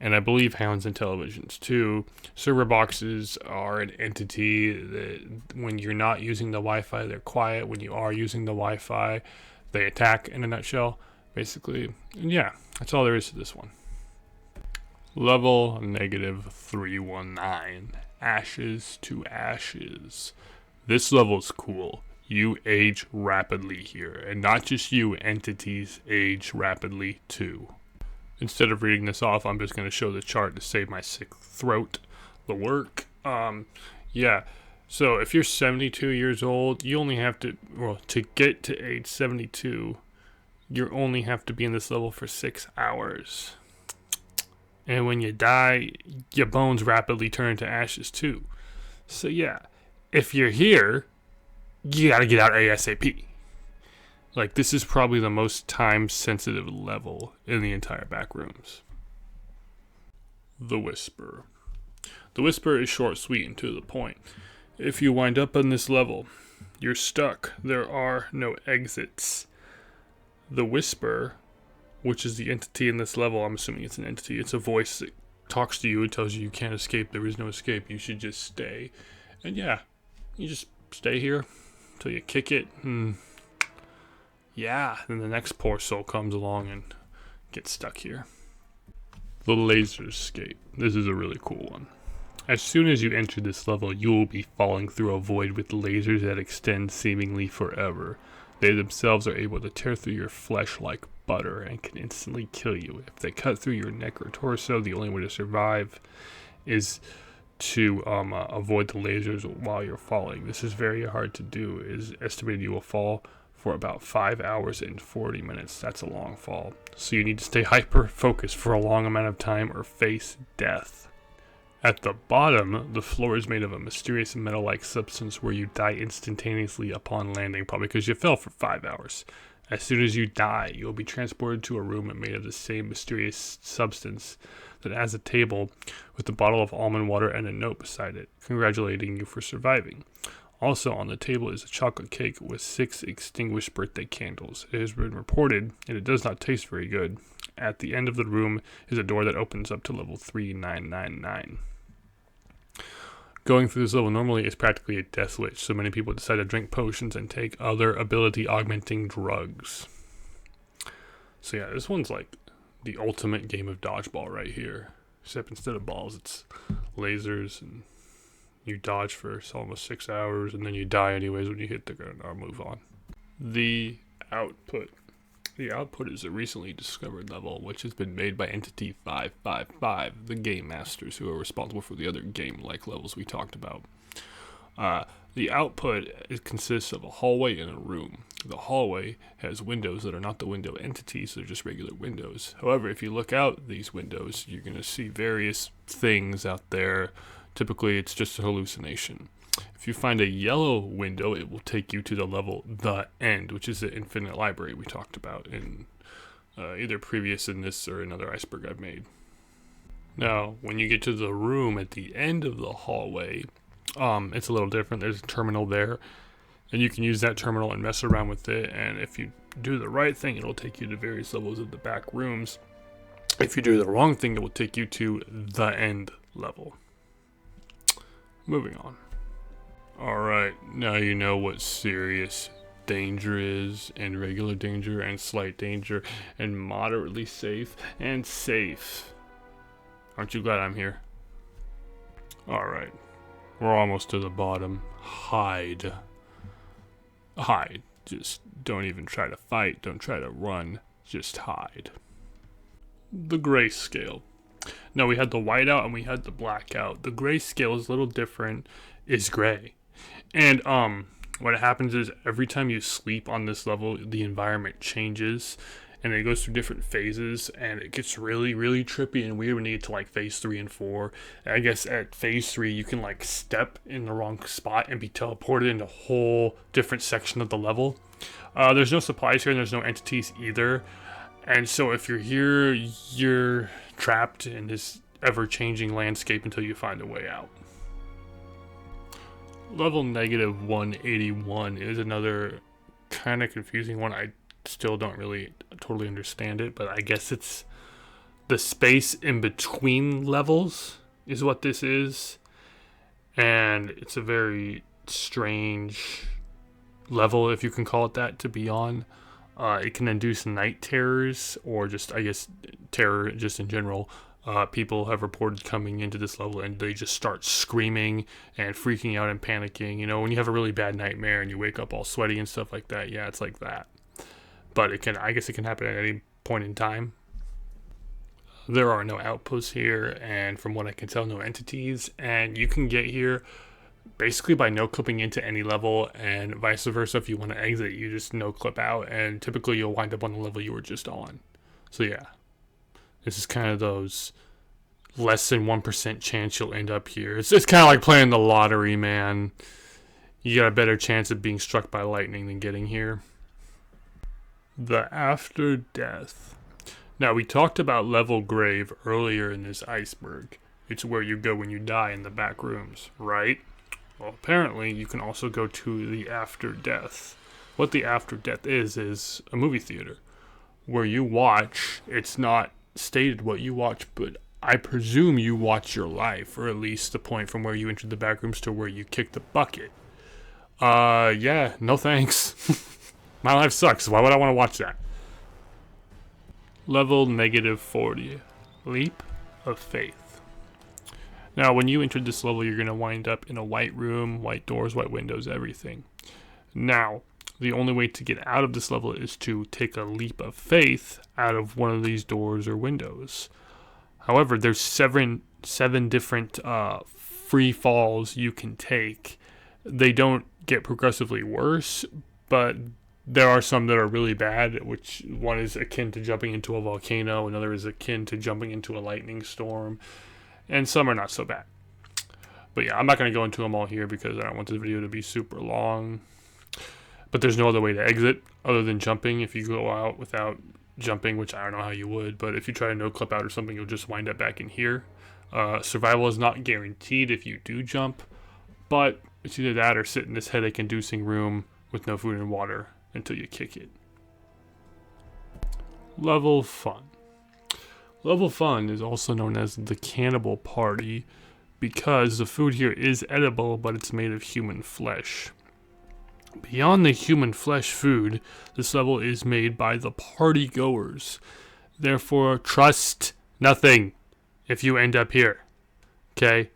and I believe hounds and televisions too. Server boxes are an entity that when you're not using the Wi-Fi, they're quiet. When you are using the Wi-Fi, they attack, in a nutshell, basically. And yeah, that's all there is to this one. Level negative 319. Ashes to Ashes. This level's cool. You age rapidly here. And not just you, entities age rapidly too. Instead of reading this off, I'm just going to show the chart to save my sick throat. The work. Yeah. So if you're 72 years old, you only have to, well, to get to age 72, you only have to be in this level for 6 hours. And when you die, your bones rapidly turn to ashes too. So yeah, if you're here, you gotta get out ASAP. Like, this is probably the most time-sensitive level in the entire Backrooms. The Whisper. The Whisper is short, sweet, and to the point. If you wind up on this level, you're stuck. There are no exits. The Whisper, which is the entity in this level, I'm assuming it's an entity. It's a voice that talks to you and tells you you can't escape. There is no escape. You should just stay. And yeah, you just stay here until you kick it. And yeah, then the next poor soul comes along and gets stuck here. The Laserscape. This is a really cool one. As soon as you enter this level, you will be falling through a void with lasers that extend seemingly forever. They themselves are able to tear through your flesh like butter and can instantly kill you. If they cut through your neck or torso, the only way to survive is to avoid the lasers while you're falling. This is very hard to do. It is estimated you will fall for about 5 hours and 40 minutes. That's a long fall. So you need to stay hyper-focused for a long amount of time or face death. At the bottom, the floor is made of a mysterious metal-like substance where you die instantaneously upon landing, probably because you fell for 5 hours. As soon as you die, you will be transported to a room made of the same mysterious substance that has a table with a bottle of almond water and a note beside it, congratulating you for surviving. Also on the table is a chocolate cake with 6 extinguished birthday candles. It has been reported, and it does not taste very good. At the end of the room is a door that opens up to level 3999. Going through this level normally is practically a death wish, so many people decide to drink potions and take other ability augmenting drugs. So yeah, this one's like the ultimate game of dodgeball right here. Except instead of balls, it's lasers, and you dodge for almost 6 hours, and then you die anyways when you hit the ground. I'll move on. The output. The output is a recently discovered level, which has been made by Entity 555, the game masters who are responsible for the other game-like levels we talked about. The output consists of a hallway and a room. The hallway has windows that are not the window entities, they're just regular windows. However, if you look out these windows, you're going to see various things out there. Typically, it's just a hallucination. If you find a yellow window, it will take you to the level The End, which is the infinite library we talked about in either previous in this or another Iceberg I've made. Now, when you get to the room at the end of the hallway, it's a little different. There's a terminal there, and you can use that terminal and mess around with it, and if you do the right thing, it'll take you to various levels of the back rooms. If you do the wrong thing, it will take you to the end level. Moving on. Alright, now you know what serious danger is, and regular danger, and slight danger, and moderately safe, and safe. Aren't you glad I'm here? Alright, we're almost to the bottom. Hide. Hide. Just don't even try to fight, don't try to run, just hide. The grayscale. Now we had the whiteout and we had the blackout. The grayscale is a little different, is gray. And what happens is every time you sleep on this level, the environment changes and it goes through different phases, and it gets really, really trippy and weird when you get to like phase 3 and 4. And I guess at phase 3 you can like step in the wrong spot and be teleported into a whole different section of the level. There's no supplies here and there's no entities either. And so if you're here, you're trapped in this ever-changing landscape until you find a way out. Level negative 181 is another kind of confusing one. I still don't really totally understand it, but I guess it's the space in between levels is what this is. And it's a very strange level, if you can call it that, to be on. It can induce night terrors, or just, I guess, terror just in general. People have reported coming into this level and they just start screaming and freaking out and panicking. You know, when you have a really bad nightmare and you wake up all sweaty and stuff like that, yeah, it's like that. But I guess it can happen at any point in time. There are no outposts here, and from what I can tell, no entities. And you can get here basically by no clipping into any level, and vice versa. If you want to exit, you just no clip out, and typically you'll wind up on the level you were just on. So yeah. This is kind of those less than 1% chance you'll end up here. It's kind of like playing the lottery, man. You got a better chance of being struck by lightning than getting here. The after death. Now, we talked about level grave earlier in this Iceberg. It's where you go when you die in the back rooms, right? Well, apparently you can also go to the after death. What the after death is a movie theater where you watch. It's not stated what you watch, but I presume you watch your life, or at least the point from where you entered the back rooms to where you kicked the bucket. Yeah, no thanks. My life sucks. Why would I want to watch that? Level negative 40. Leap of Faith. Now, when you entered this level, you're going to wind up in a white room, white doors, white windows, everything. Now, the only way to get out of this level is to take a leap of faith out of one of these doors or windows. However, there's seven different free falls you can take. They don't get progressively worse, but there are some that are really bad, which one is akin to jumping into a volcano, another is akin to jumping into a lightning storm, and some are not so bad. But yeah, I'm not going to go into them all here because I don't want this video to be super long. But there's no other way to exit other than jumping. If you go out without jumping, which I don't know how you would, but if you try to no clip out or something, you'll just wind up back in here. Survival is not guaranteed if you do jump, but it's either that or sit in this headache-inducing room with no food and water until you kick it. Level Fun. Level Fun is also known as the Cannibal Party because the food here is edible, but it's made of human flesh. Beyond the human flesh food, this level is made by the party goers. Therefore, trust nothing if you end up here. Okay?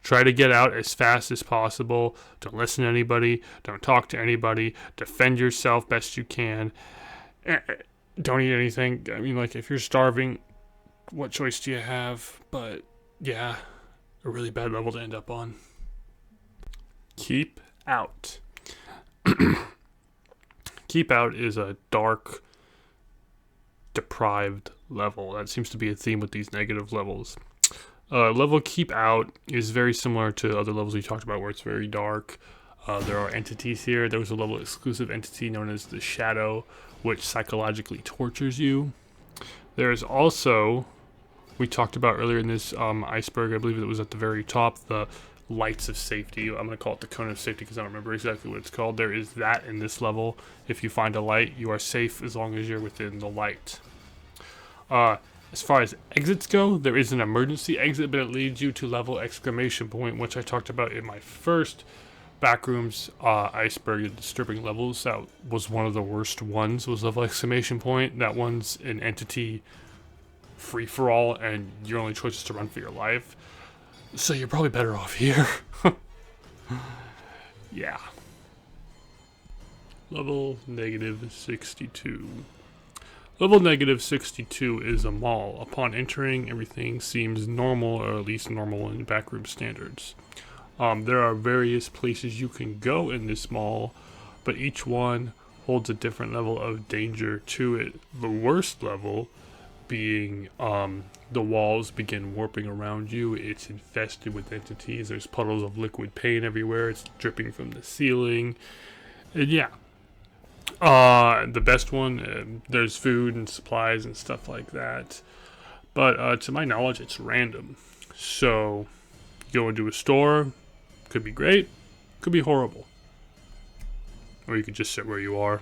Try to get out as fast as possible. Don't listen to anybody. Don't talk to anybody. Defend yourself best you can. Don't eat anything. I mean, like, if you're starving, what choice do you have? But, yeah, a really bad level to end up on. Keep Out. Keep Out is a dark, deprived level. That seems to be a theme with these negative levels. Level Keep Out is very similar to other levels we talked about where it's very dark. There are entities here. There was a level exclusive entity known as the Shadow, which psychologically tortures you. There is also, we talked about earlier in this Iceberg, I believe it was at the very top, the lights of safety. I'm going to call it the cone of safety because I don't remember exactly what it's called. There is that in this level. If you find a light, you are safe as long as you're within the light. As far as exits go, there is an emergency exit, but it leads you to level exclamation point, which I talked about in my first Backrooms Iceberg, the disturbing levels. That was one of the worst ones, was level exclamation point. That one's an entity free-for-all, and your only choice is to run for your life. So you're probably better off here. Yeah. Level negative 62. Level negative 62 is a mall. Upon entering, everything seems normal, or at least normal in backroom standards. There are various places you can go in this mall, but each one holds a different level of danger to it. The worst level being the walls begin warping around you. It's infested with entities. There's puddles of liquid paint everywhere. It's dripping from the ceiling. And yeah. The best one, there's food and supplies and stuff like that. But to my knowledge, it's random. So, you go into a store, could be great, could be horrible. Or you could just sit where you are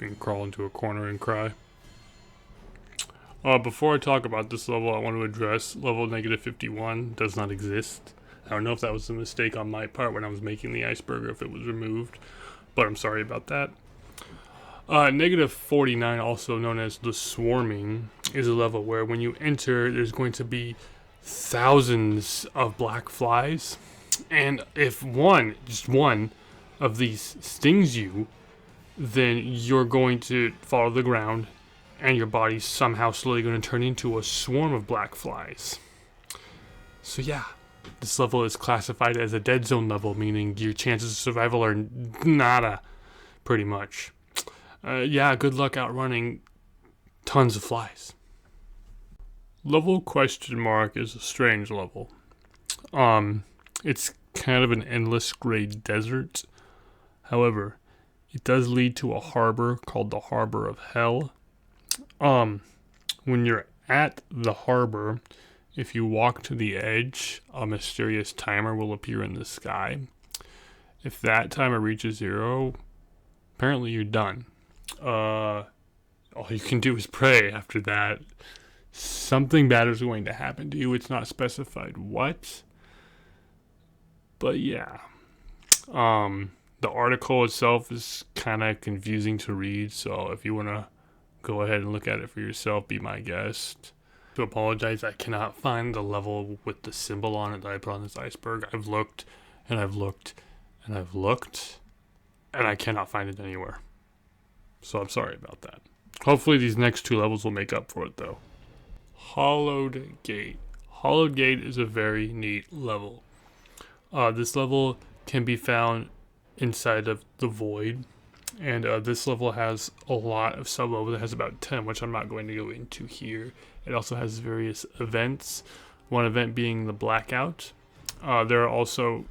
and crawl into a corner and cry. Before I talk about this level, I want to address level negative 51 does not exist. I don't know if that was a mistake on my part when I was making the Iceberg or if it was removed, but I'm sorry about that. Negative 49, also known as the Swarming, is a level where when you enter, there's going to be thousands of black flies. And if just one of these stings you, then you're going to fall to the ground and your body's somehow slowly going to turn into a swarm of black flies. So yeah, this level is classified as a dead zone level, meaning your chances of survival are nada, pretty much. Yeah, good luck outrunning tons of flies. Level question mark is a strange level. It's kind of an endless gray desert. However, it does lead to a harbor called the Harbor of Hell. When you're at the harbor, if you walk to the edge, a mysterious timer will appear in the sky. If that timer reaches 0, apparently you're done. All you can do is pray after that. Something bad is going to happen to you. It's not specified what. But yeah. The article itself is kind of confusing to read, so if you want to go ahead and look at it for yourself, be my guest. To apologize, I cannot find the level with the symbol on it that I put on this Iceberg. I've looked, and I've looked, and I've looked, and I cannot find it anywhere. So I'm sorry about that. Hopefully these next 2 levels will make up for it, though. Hollowed Gate. Hollowed Gate is a very neat level. This level can be found inside of the Void, and this level has a lot of sub-levels. It has about 10, which I'm not going to go into here. It also has various events, one event being the Blackout. There are also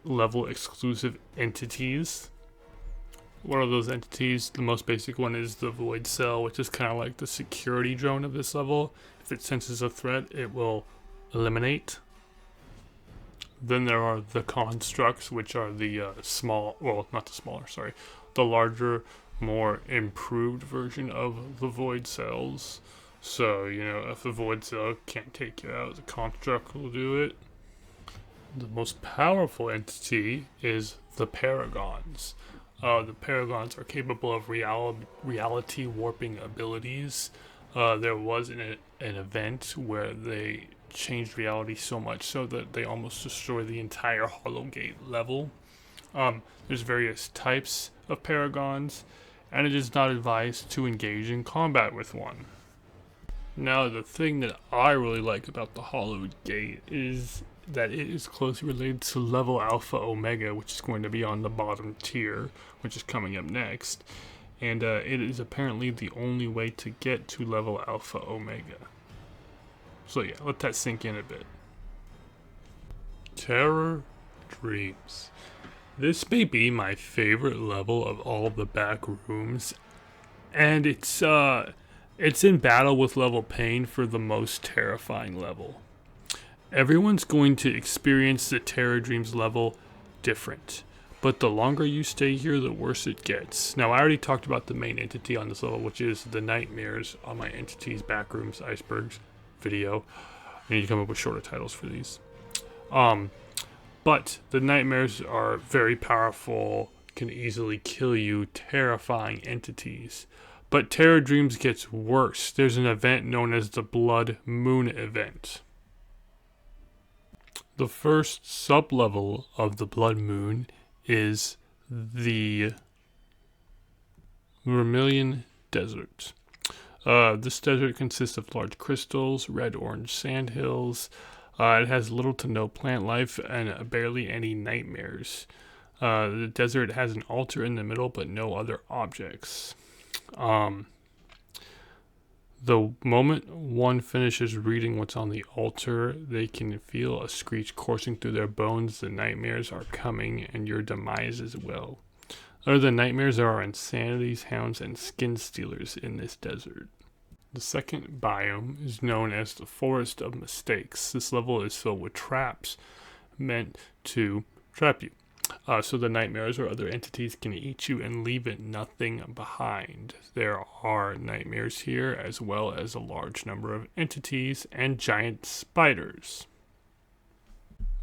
level exclusive entities. One of those entities, the most basic one, is the Void Cell, which is kind of like the security drone of this level. If it senses a threat, it will eliminate. Then there are the constructs, which are the the larger, more improved version of the Void Cells. So, if the Void Cell can't take you out, the construct will do it. The most powerful entity is the Paragons. The Paragons are capable of reality warping abilities. There was an event where they changed reality so much so that they almost destroy the entire Hollow Gate level. There's various types of paragons, and it is not advised to engage in combat with one. Now, the thing that I really like about the Hollow Gate is that it is closely related to level Alpha Omega, which is going to be on the bottom tier, which is coming up next. And it is apparently the only way to get to level Alpha Omega. So yeah, let that sink in a bit. Terror Dreams. This may be my favorite level of all of the back rooms, and it's in battle with level Pain for the most terrifying level. Everyone's going to experience the Terror Dreams level different, but the longer you stay here, the worse it gets. Now, I already talked about the main entity on this level, which is the nightmares on my entities, backrooms, icebergs video. I need to come up with shorter titles for these. But the nightmares are very powerful, can easily kill you, terrifying entities. But Terror Dreams gets worse. There's an event known as the Blood Moon event. The first sub-level of the Blood Moon is the Vermilion Desert. This desert consists of large crystals, red-orange sandhills. It has little to no plant life and barely any nightmares. The desert has an altar in the middle, but no other objects. The moment one finishes reading what's on the altar, they can feel a screech coursing through their bones. The nightmares are coming, and your demise as well. Other than nightmares, there are insanities, hounds, and skin stealers in this desert. The second biome is known as the Forest of Mistakes. This level is filled with traps meant to trap you. So the nightmares or other entities can eat you and leave it nothing behind. There are nightmares here, as well as a large number of entities and giant spiders.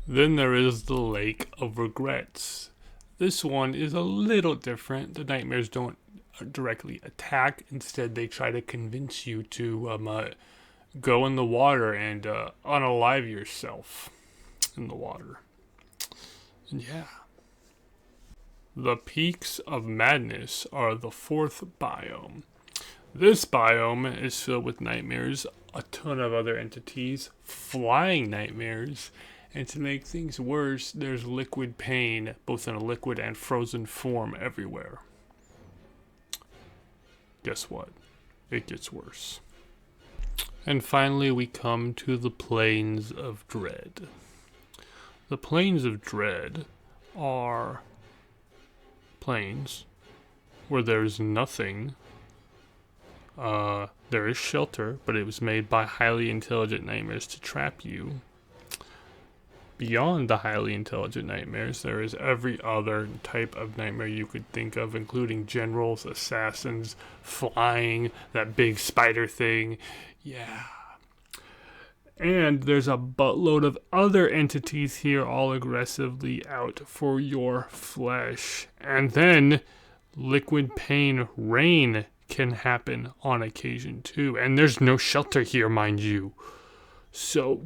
Then there is the Lake of Regrets. This one is a little different. The nightmares don't directly attack. Instead, they try to convince you to go in the water and unalive yourself in the water. And yeah. The Peaks of Madness are the fourth biome. This biome is filled with nightmares, a ton of other entities, flying nightmares, and to make things worse, there's liquid pain, both in a liquid and frozen form everywhere. Guess what? It gets worse. And finally, we come to the Plains of Dread. The Plains of Dread are plains where there's nothing. There is shelter, but it was made by highly intelligent nightmares to trap you. Beyond the highly intelligent nightmares, there is every other type of nightmare you could think of, including generals, assassins, flying, that big spider thing. Yeah. And there's a buttload of other entities here, all aggressively out for your flesh. And then liquid pain rain can happen on occasion too. And there's no shelter here, mind you. So,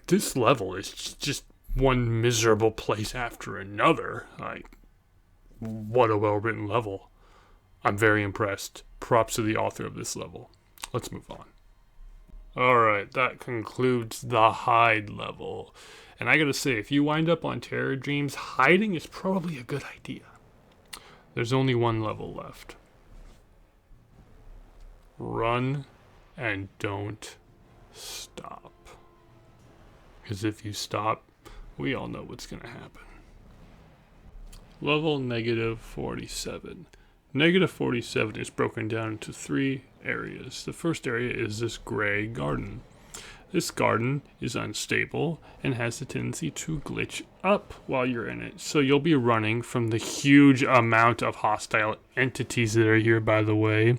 this level is just one miserable place after another. What a well-written level. I'm very impressed. Props to the author of this level. Let's move on. Alright, that concludes the hide level. And I gotta say, if you wind up on Terror Dreams, hiding is probably a good idea. There's only one level left. Run and don't stop. Because if you stop, we all know what's gonna happen. Level negative 47. Negative 47 is broken down into three areas. The first area is this gray garden. This garden is unstable and has the tendency to glitch up while you're in it. So you'll be running from the huge amount of hostile entities that are here, by the way.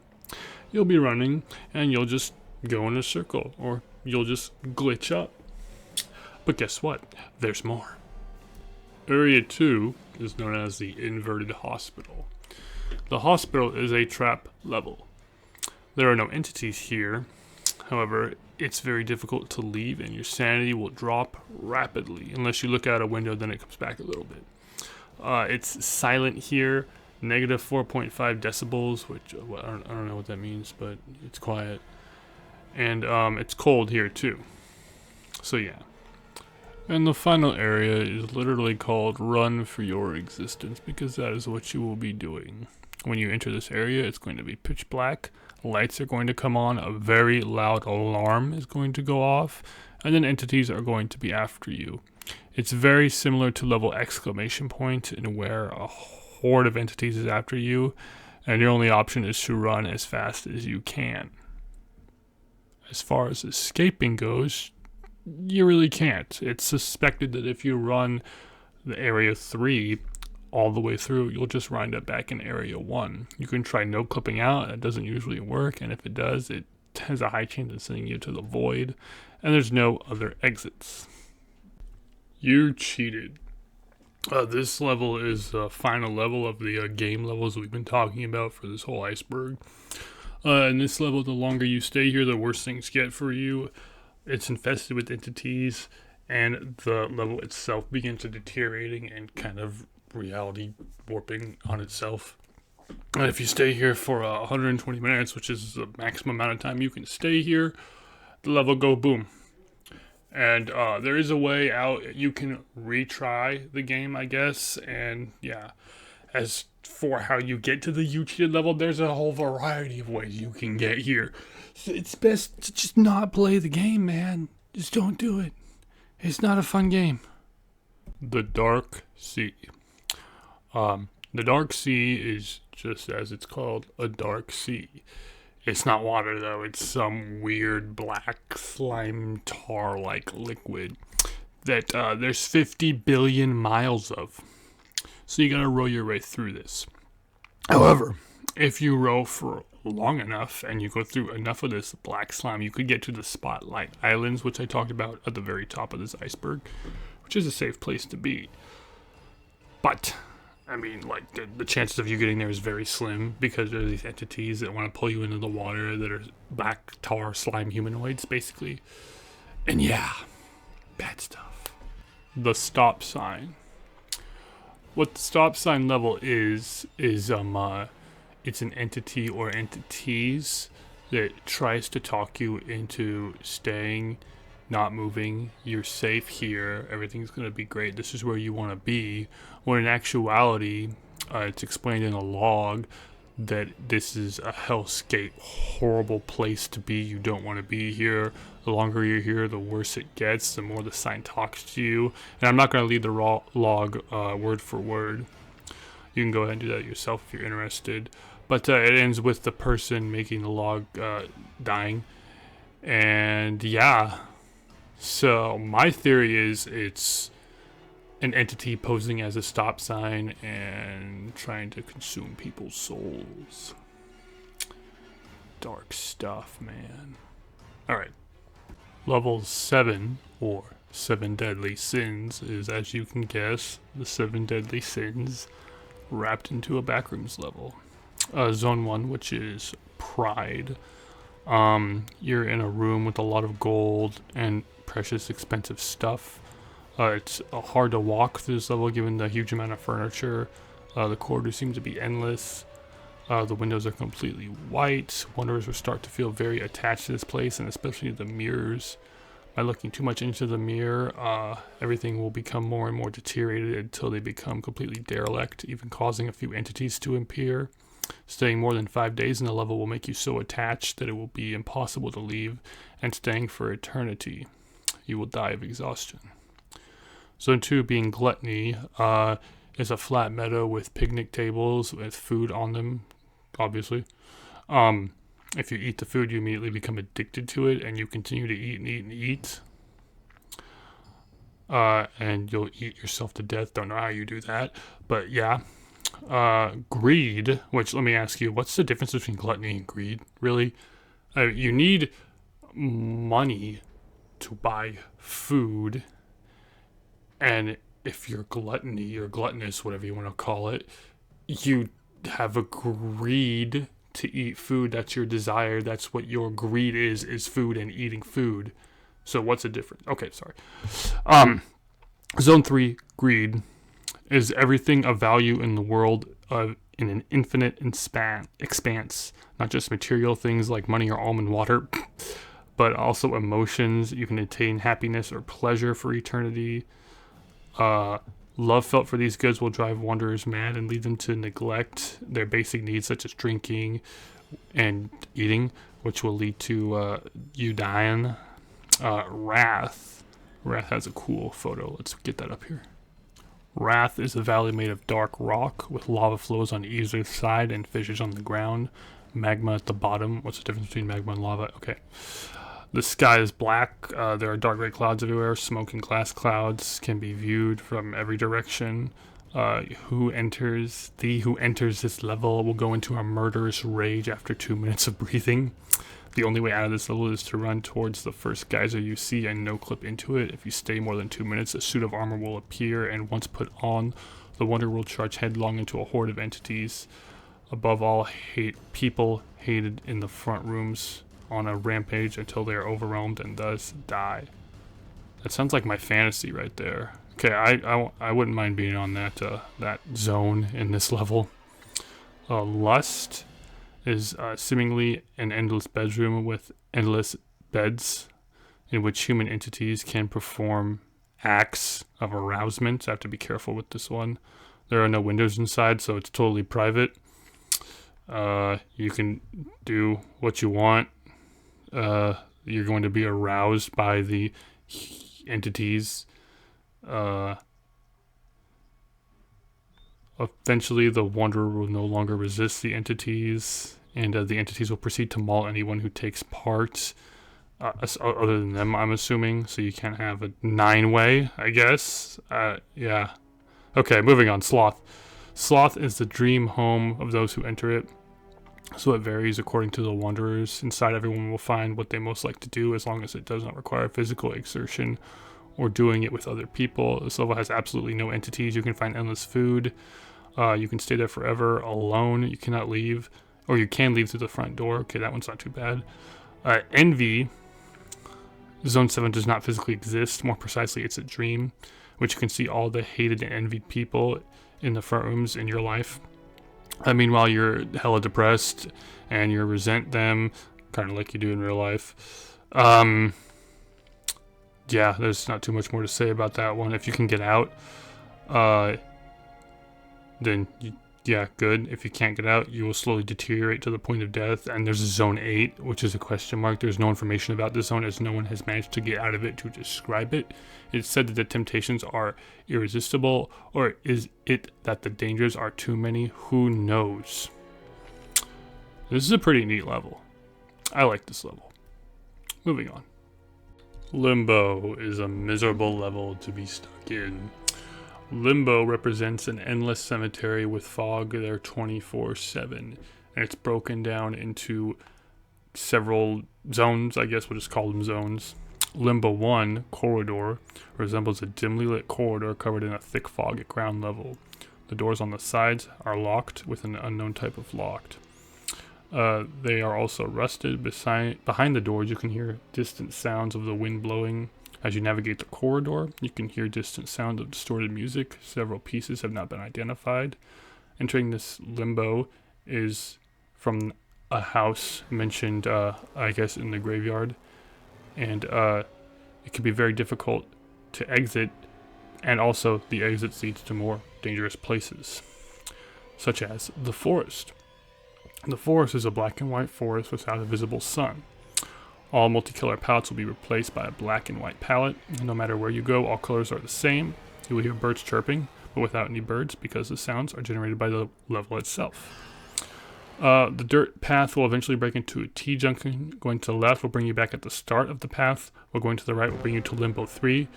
You'll be running and you'll just go in a circle, or you'll just glitch up. But guess what? There's more. Area 2 is known as the Inverted Hospital. The hospital is a trap level. There are no entities here. However, it's very difficult to leave, and your sanity will drop rapidly. Unless you look out a window, then it comes back a little bit. It's silent here, negative 4.5 decibels, which I don't know what that means, but it's quiet. And it's cold here too. So yeah. And the final area is literally called Run for Your Existence, because that is what you will be doing. When you enter this area, it's going to be pitch black. Lights are going to come on. A very loud alarm is going to go off. And then entities are going to be after you. It's very similar to level exclamation point, in where a horde of entities is after you, and your only option is to run as fast as you can. As far as escaping goes, you really can't. It's suspected that if you run the area 3 all the way through, you'll just wind up back in area 1. You can try no clipping out. It doesn't usually work, and if it does, it has a high chance of sending you to the void, and there's no other exits. You cheated. This level is the final level of the game levels we've been talking about for this whole Iceberg. In this level, the longer you stay here, the worse things get for you. It's infested with entities, and the level itself begins to deteriorating and kind of reality warping on itself. And if you stay here for 120 minutes, which is the maximum amount of time you can stay here, the level go boom. And there is a way out. You can retry the game, I guess. And yeah, as for how you get to the you cheated level, there's a whole variety of ways you can get here. So it's best to just not play the game, man. Just don't do it. It's not a fun game. The Dark Sea. The Dark Sea is just as it's called, a dark sea. It's not water though, it's some weird black slime tar-like liquid that there's 50 billion miles of. So you gotta row your way through this. However, if you row for long enough and you go through enough of this black slime, you could get to the Spotlight Islands, which I talked about at the very top of this iceberg, which is a safe place to be. But I mean, like, the chances of you getting there is very slim because there are these entities that want to pull you into the water that are black tar slime humanoids, basically. And yeah, bad stuff. The stop sign. What the stop sign level is it's an entity or entities that tries to talk you into staying, not moving. You're safe here. Everything's going to be great. This is where you want to be. When in actuality, it's explained in a log that this is a hellscape, horrible place to be. You don't want to be here. The longer you're here, the worse it gets, the more the sign talks to you. And I'm not going to leave the log word for word. You can go ahead and do that yourself if you're interested. But it ends with the person making the log dying. And yeah. So my theory is it's an entity posing as a stop sign and trying to consume people's souls. Dark stuff, man. Alright. Level 7, or 7 Deadly Sins, is, as you can guess, the 7 Deadly Sins wrapped into a Backrooms level. Zone 1, which is Pride. You're in a room with a lot of gold and precious expensive stuff. It's hard to walk through this level given the huge amount of furniture. The corridors seem to be endless. The windows are completely white. Wanderers will start to feel very attached to this place, and especially the mirrors. By looking too much into the mirror, everything will become more and more deteriorated until they become completely derelict, even causing a few entities to appear. Staying more than 5 days in the level will make you so attached that it will be impossible to leave, and staying for eternity. You will die of exhaustion. Zone 2, being Gluttony, is a flat meadow with picnic tables with food on them, obviously. If you eat the food, you immediately become addicted to it, and you continue to eat and eat and eat. And you'll eat yourself to death. Don't know how you do that, but yeah. Greed, which, let me ask you, what's the difference between gluttony and greed, really? You need money to buy food, and if you're gluttony or gluttonous, whatever you want to call it, you have a greed to eat food. That's your desire. That's what your greed is food and eating food. So what's the difference? Okay, sorry. Zone 3, greed, is everything of value in the world in an infinite expanse. Not just material things like money or almond water, but also emotions. You can attain happiness or pleasure for eternity. Love felt for these goods will drive wanderers mad and lead them to neglect their basic needs such as drinking and eating, which will lead to you dying. Wrath. Wrath has a cool photo. Let's get that up here. Wrath is a valley made of dark rock with lava flows on either side and fissures on the ground. Magma at the bottom. What's the difference between magma and lava? Okay. The sky is black. There are dark gray clouds everywhere. Smoke and glass clouds can be viewed from every direction. Who enters this level will go into a murderous rage after 2 minutes of breathing. The only way out of this level is to run towards the first geyser you see and no clip into it. If you stay more than 2 minutes, a suit of armor will appear, and once put on, the wanderer will charge headlong into a horde of entities. Above all, people hated in the front rooms on a rampage until they are overwhelmed and thus die. That sounds like my fantasy right there. Okay, I wouldn't mind being on that zone in this level. Lust is seemingly an endless bedroom with endless beds in which human entities can perform acts of arousement. I have to be careful with this one. There are no windows inside, so it's totally private. You can do what you want. You're going to be aroused by the entities. Eventually, the wanderer will no longer resist the entities, and the entities will proceed to maul anyone who takes part, other than them, I'm assuming. So you can't have a 9-way, I guess. Yeah. Okay, moving on. Sloth. Sloth is the dream home of those who enter it. So it varies according to the wanderers. Inside, everyone will find what they most like to do, as long as it does not require physical exertion or doing it with other people. This level has absolutely no entities. You can find endless food. You can stay there forever alone. You cannot leave, or you can leave through the front door. Okay, that one's not too bad. Envy. Zone 7 does not physically exist. More precisely, it's a dream, which you can see all the hated and envied people in the front rooms in your life. Meanwhile, you're hella depressed and you resent them, kind of like you do in real life. Yeah, there's not too much more to say about that one. If you can get out, then yeah, good. If you can't get out, you will slowly deteriorate to the point of death. And there's a Zone 8, which is a question mark. There's no information about this zone, as no one has managed to get out of it to describe it. It's said that the temptations are irresistible, or is it that the dangers are too many? Who knows? This is a pretty neat level. I like this level. Moving on. Limbo is a miserable level to be stuck in. Limbo represents an endless cemetery with fog there 24/7, and it's broken down into several zones. I guess we'll just call them zones. Limbo 1, Corridor, resembles a dimly lit corridor covered in a thick fog at ground level. The doors on the sides are locked with an unknown type of locked. They are also rusted. Behind the doors, you can hear distant sounds of the wind blowing. As you navigate the corridor, you can hear distant sound of distorted music. Several pieces have not been identified. Entering this limbo is from a house mentioned, I guess, in the graveyard. And it can be very difficult to exit, and also the exit leads to more dangerous places, such as the forest. The forest is a black and white forest without a visible sun. All multicolor palettes will be replaced by a black and white palette. No matter where you go, all colors are the same. You will hear birds chirping, but without any birds, because the sounds are generated by the level itself. The dirt path will eventually break into a T-junction. Going to the left will bring you back at the start of the path, while going to the right will bring you to Limbo 3,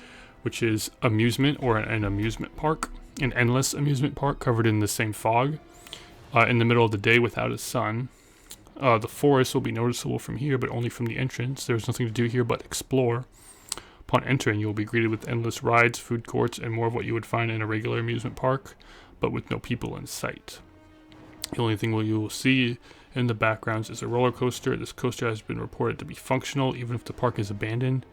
which is amusement, or an amusement park. An endless amusement park covered in the same fog. In the middle of the day without a sun. The forest will be noticeable from here, but only from the entrance. There's nothing to do here but explore. Upon entering, you will be greeted with endless rides, food courts, and more of what you would find in a regular amusement park, but with no people in sight. The only thing you will see in the backgrounds is a roller coaster. This coaster has been reported to be functional even if the park is abandoned.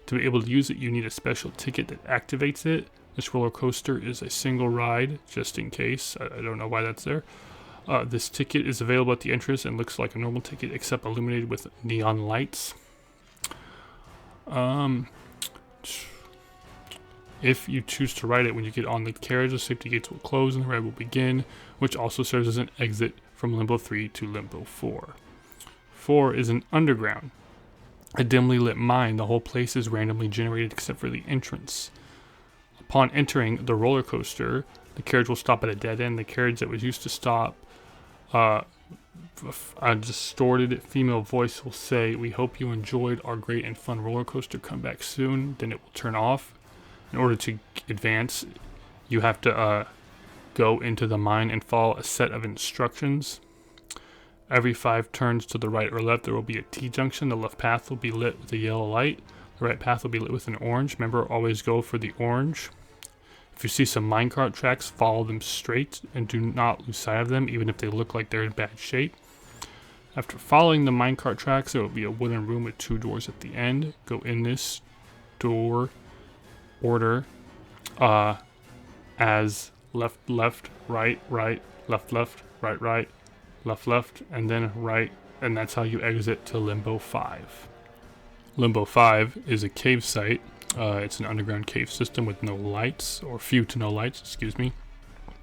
To be able to use it, you need a special ticket that activates it. This roller coaster is a single ride, just in case. I don't know why that's there. This ticket is available at the entrance and looks like a normal ticket except illuminated with neon lights. If you choose to ride it when you get on the carriage, the safety gates will close and the ride will begin, which also serves as an exit from Limbo 3 to Limbo 4. 4 is an underground, a dimly lit mine. The whole place is randomly generated except for the entrance. Upon entering the roller coaster, the carriage will stop at a dead end. The carriage that was used to stop, a distorted female voice will say, "We hope you enjoyed our great and fun roller coaster. Come back soon." Then it will turn off. In order to advance, you have to go into the mine and follow a set of instructions. Every 5 turns to the right or left, there will be a T-junction. The left path will be lit with a yellow light. The right path will be lit with an orange. Remember, always go for the orange. If you see some minecart tracks, follow them straight and do not lose sight of them, even if they look like they're in bad shape. After following the minecart tracks, there will be a wooden room with 2 doors at the end. Go in this door order as left, left, right, right, left, left, right, right, left, left, and then right, and that's how you exit to Limbo 5. Limbo 5 is a cave site. It's an underground cave system with no lights, or few to no lights, excuse me.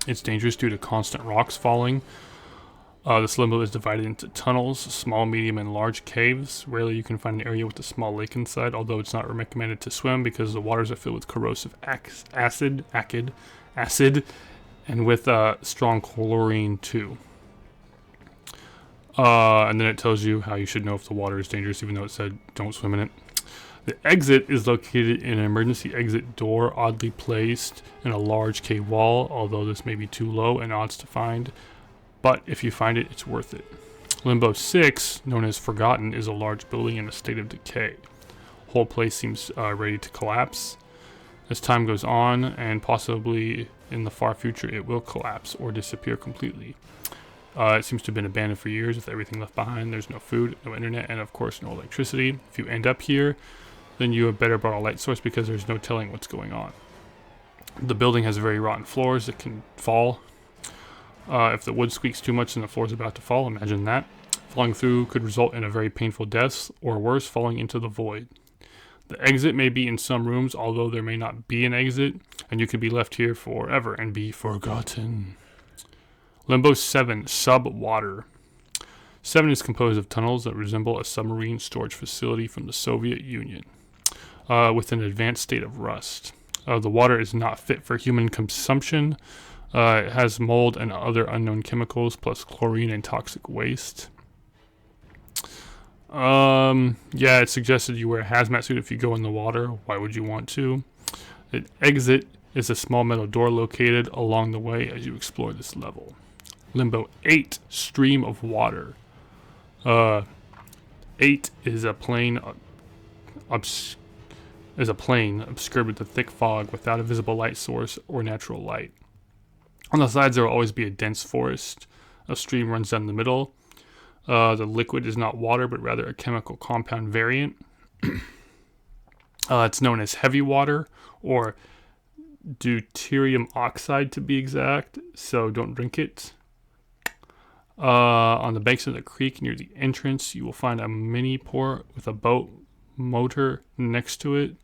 It's dangerous due to constant rocks falling. This limbo is divided into tunnels, small, medium, and large caves. Rarely you can find an area with a small lake inside, although it's not recommended to swim because the waters are filled with corrosive acid, and with strong chlorine too. And then it tells you how you should know if the water is dangerous, even though it said don't swim in it. The exit is located in an emergency exit door, oddly placed in a large cave wall, although this may be too low and odds to find. But if you find it, it's worth it. Limbo 6, known as Forgotten, is a large building in a state of decay. The whole place seems ready to collapse. As time goes on, and possibly in the far future, it will collapse or disappear completely. It seems to have been abandoned for years with everything left behind. There's no food, no internet, and of course no electricity. If you end up here, then you had better brought a light source because there's no telling what's going on. The building has very rotten floors that can fall. If the wood squeaks too much and the floor is about to fall, imagine that. Falling through could result in a very painful death, or worse, falling into the void. The exit may be in some rooms, although there may not be an exit, and you could be left here forever and be forgotten. Limbo 7, Sub-Water. 7 is composed of tunnels that resemble a submarine storage facility from the Soviet Union, with an advanced state of rust. The water is not fit for human consumption. It has mold and other unknown chemicals, plus chlorine and toxic waste. Yeah, it's suggested you wear a hazmat suit if you go in the water. Why would you want to? The exit is a small metal door located along the way as you explore this level. Limbo 8, Stream of Water. 8 is a plane obscured with a thick fog without a visible light source or natural light. On the sides there will always be a dense forest. A stream runs down the middle. The liquid is not water but rather a chemical compound variant. It's known as heavy water or deuterium oxide to be exact, so don't drink it. On the banks of the creek near the entrance, you will find a mini port with a boat motor next to it.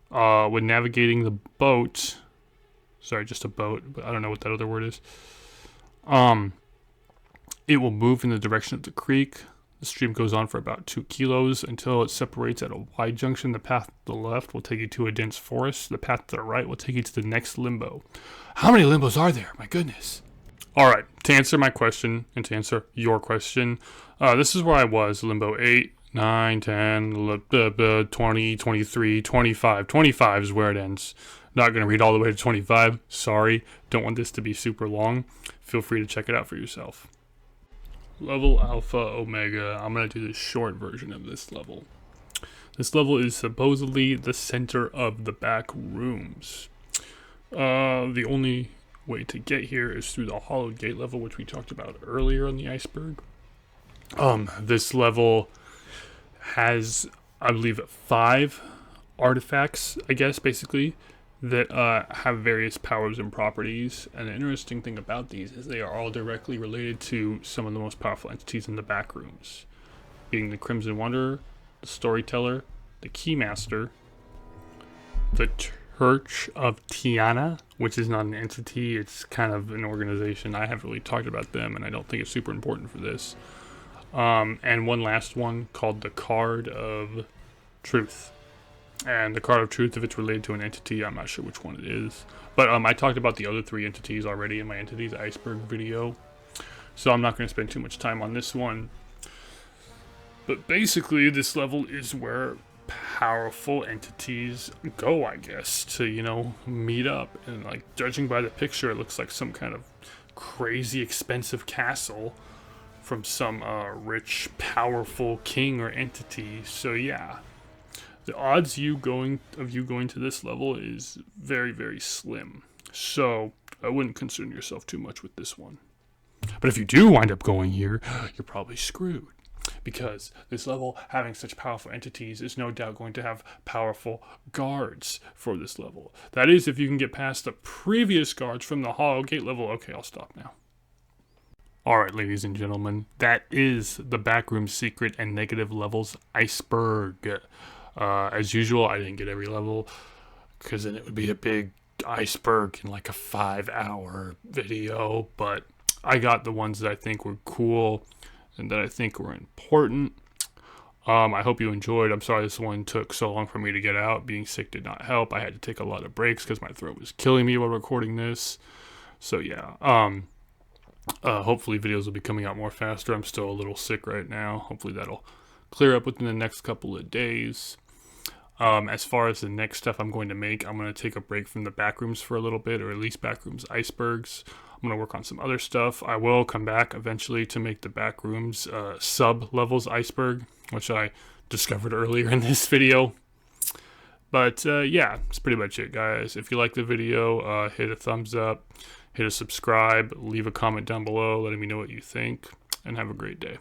When navigating the boat, just a boat, but I don't know what that other word is. It will move in the direction of the creek. The stream goes on for about 2 kilos until it separates at a wide junction. The path to the left will take you to a dense forest. The path to the right will take you to the next limbo. How many limbos are there? My goodness. All right, to answer my question and to answer your question, this is where I was. Limbo 8, 9, 10, 20, 23, 25. 25 is where it ends. Not going to read all the way to 25. Sorry. Don't want this to be super long. Feel free to check it out for yourself. Level Alpha Omega. I'm going to do the short version of this level. This level is supposedly the center of the back rooms. The only way to get here is through the hollowed gate level, which we talked about earlier on the Iceberg. This level has, I believe, 5 artifacts, I guess, basically, that have various powers and properties. And the interesting thing about these is they are all directly related to some of the most powerful entities in the Backrooms, being the Crimson Wanderer, the Storyteller, the Keymaster, the Church of Tiana, which is not an entity, it's kind of an organization. I haven't really talked about them, and I don't think it's super important for this. And one last one called the Card of Truth. And the Card of Truth, if it's related to an entity, I'm not sure which one it is. But I talked about the other 3 entities already in my Entities Iceberg video, so I'm not going to spend too much time on this one. But basically, this level is where powerful entities go, I guess, to, you know, meet up. And, like, judging by the picture, it looks like some kind of crazy expensive castle from some rich, powerful king or entity. So yeah, the odds of you going to this level is very, very slim. So I wouldn't concern yourself too much with this one. But if you do wind up going here, you're probably screwed, because this level, having such powerful entities, is no doubt going to have powerful guards for this level. That is, if you can get past the previous guards from the Hollow Gate level. Okay, I'll stop now. Alright, ladies and gentlemen, that is the Backrooms Secret and Negative Levels Iceberg. As usual, I didn't get every level, because then it would be a big iceberg in like a 5-hour video, but I got the ones that I think were cool and that I think were important. I hope you enjoyed. I'm sorry this one took so long for me to get out. Being sick did not help. I had to take a lot of breaks because my throat was killing me while recording this. So yeah, hopefully videos will be coming out more faster. I'm still a little sick right now. Hopefully that'll clear up within the next couple of days. As far as the next stuff I'm going to make, I'm going to take a break from the Backrooms for a little bit, or at least Backrooms Icebergs. I'm going to work on some other stuff. I will come back eventually to make the Backrooms sub-levels Iceberg, which I discovered earlier in this video. But yeah, that's pretty much it, guys. If you like the video, hit a thumbs up, hit a subscribe, leave a comment down below letting me know what you think, and have a great day.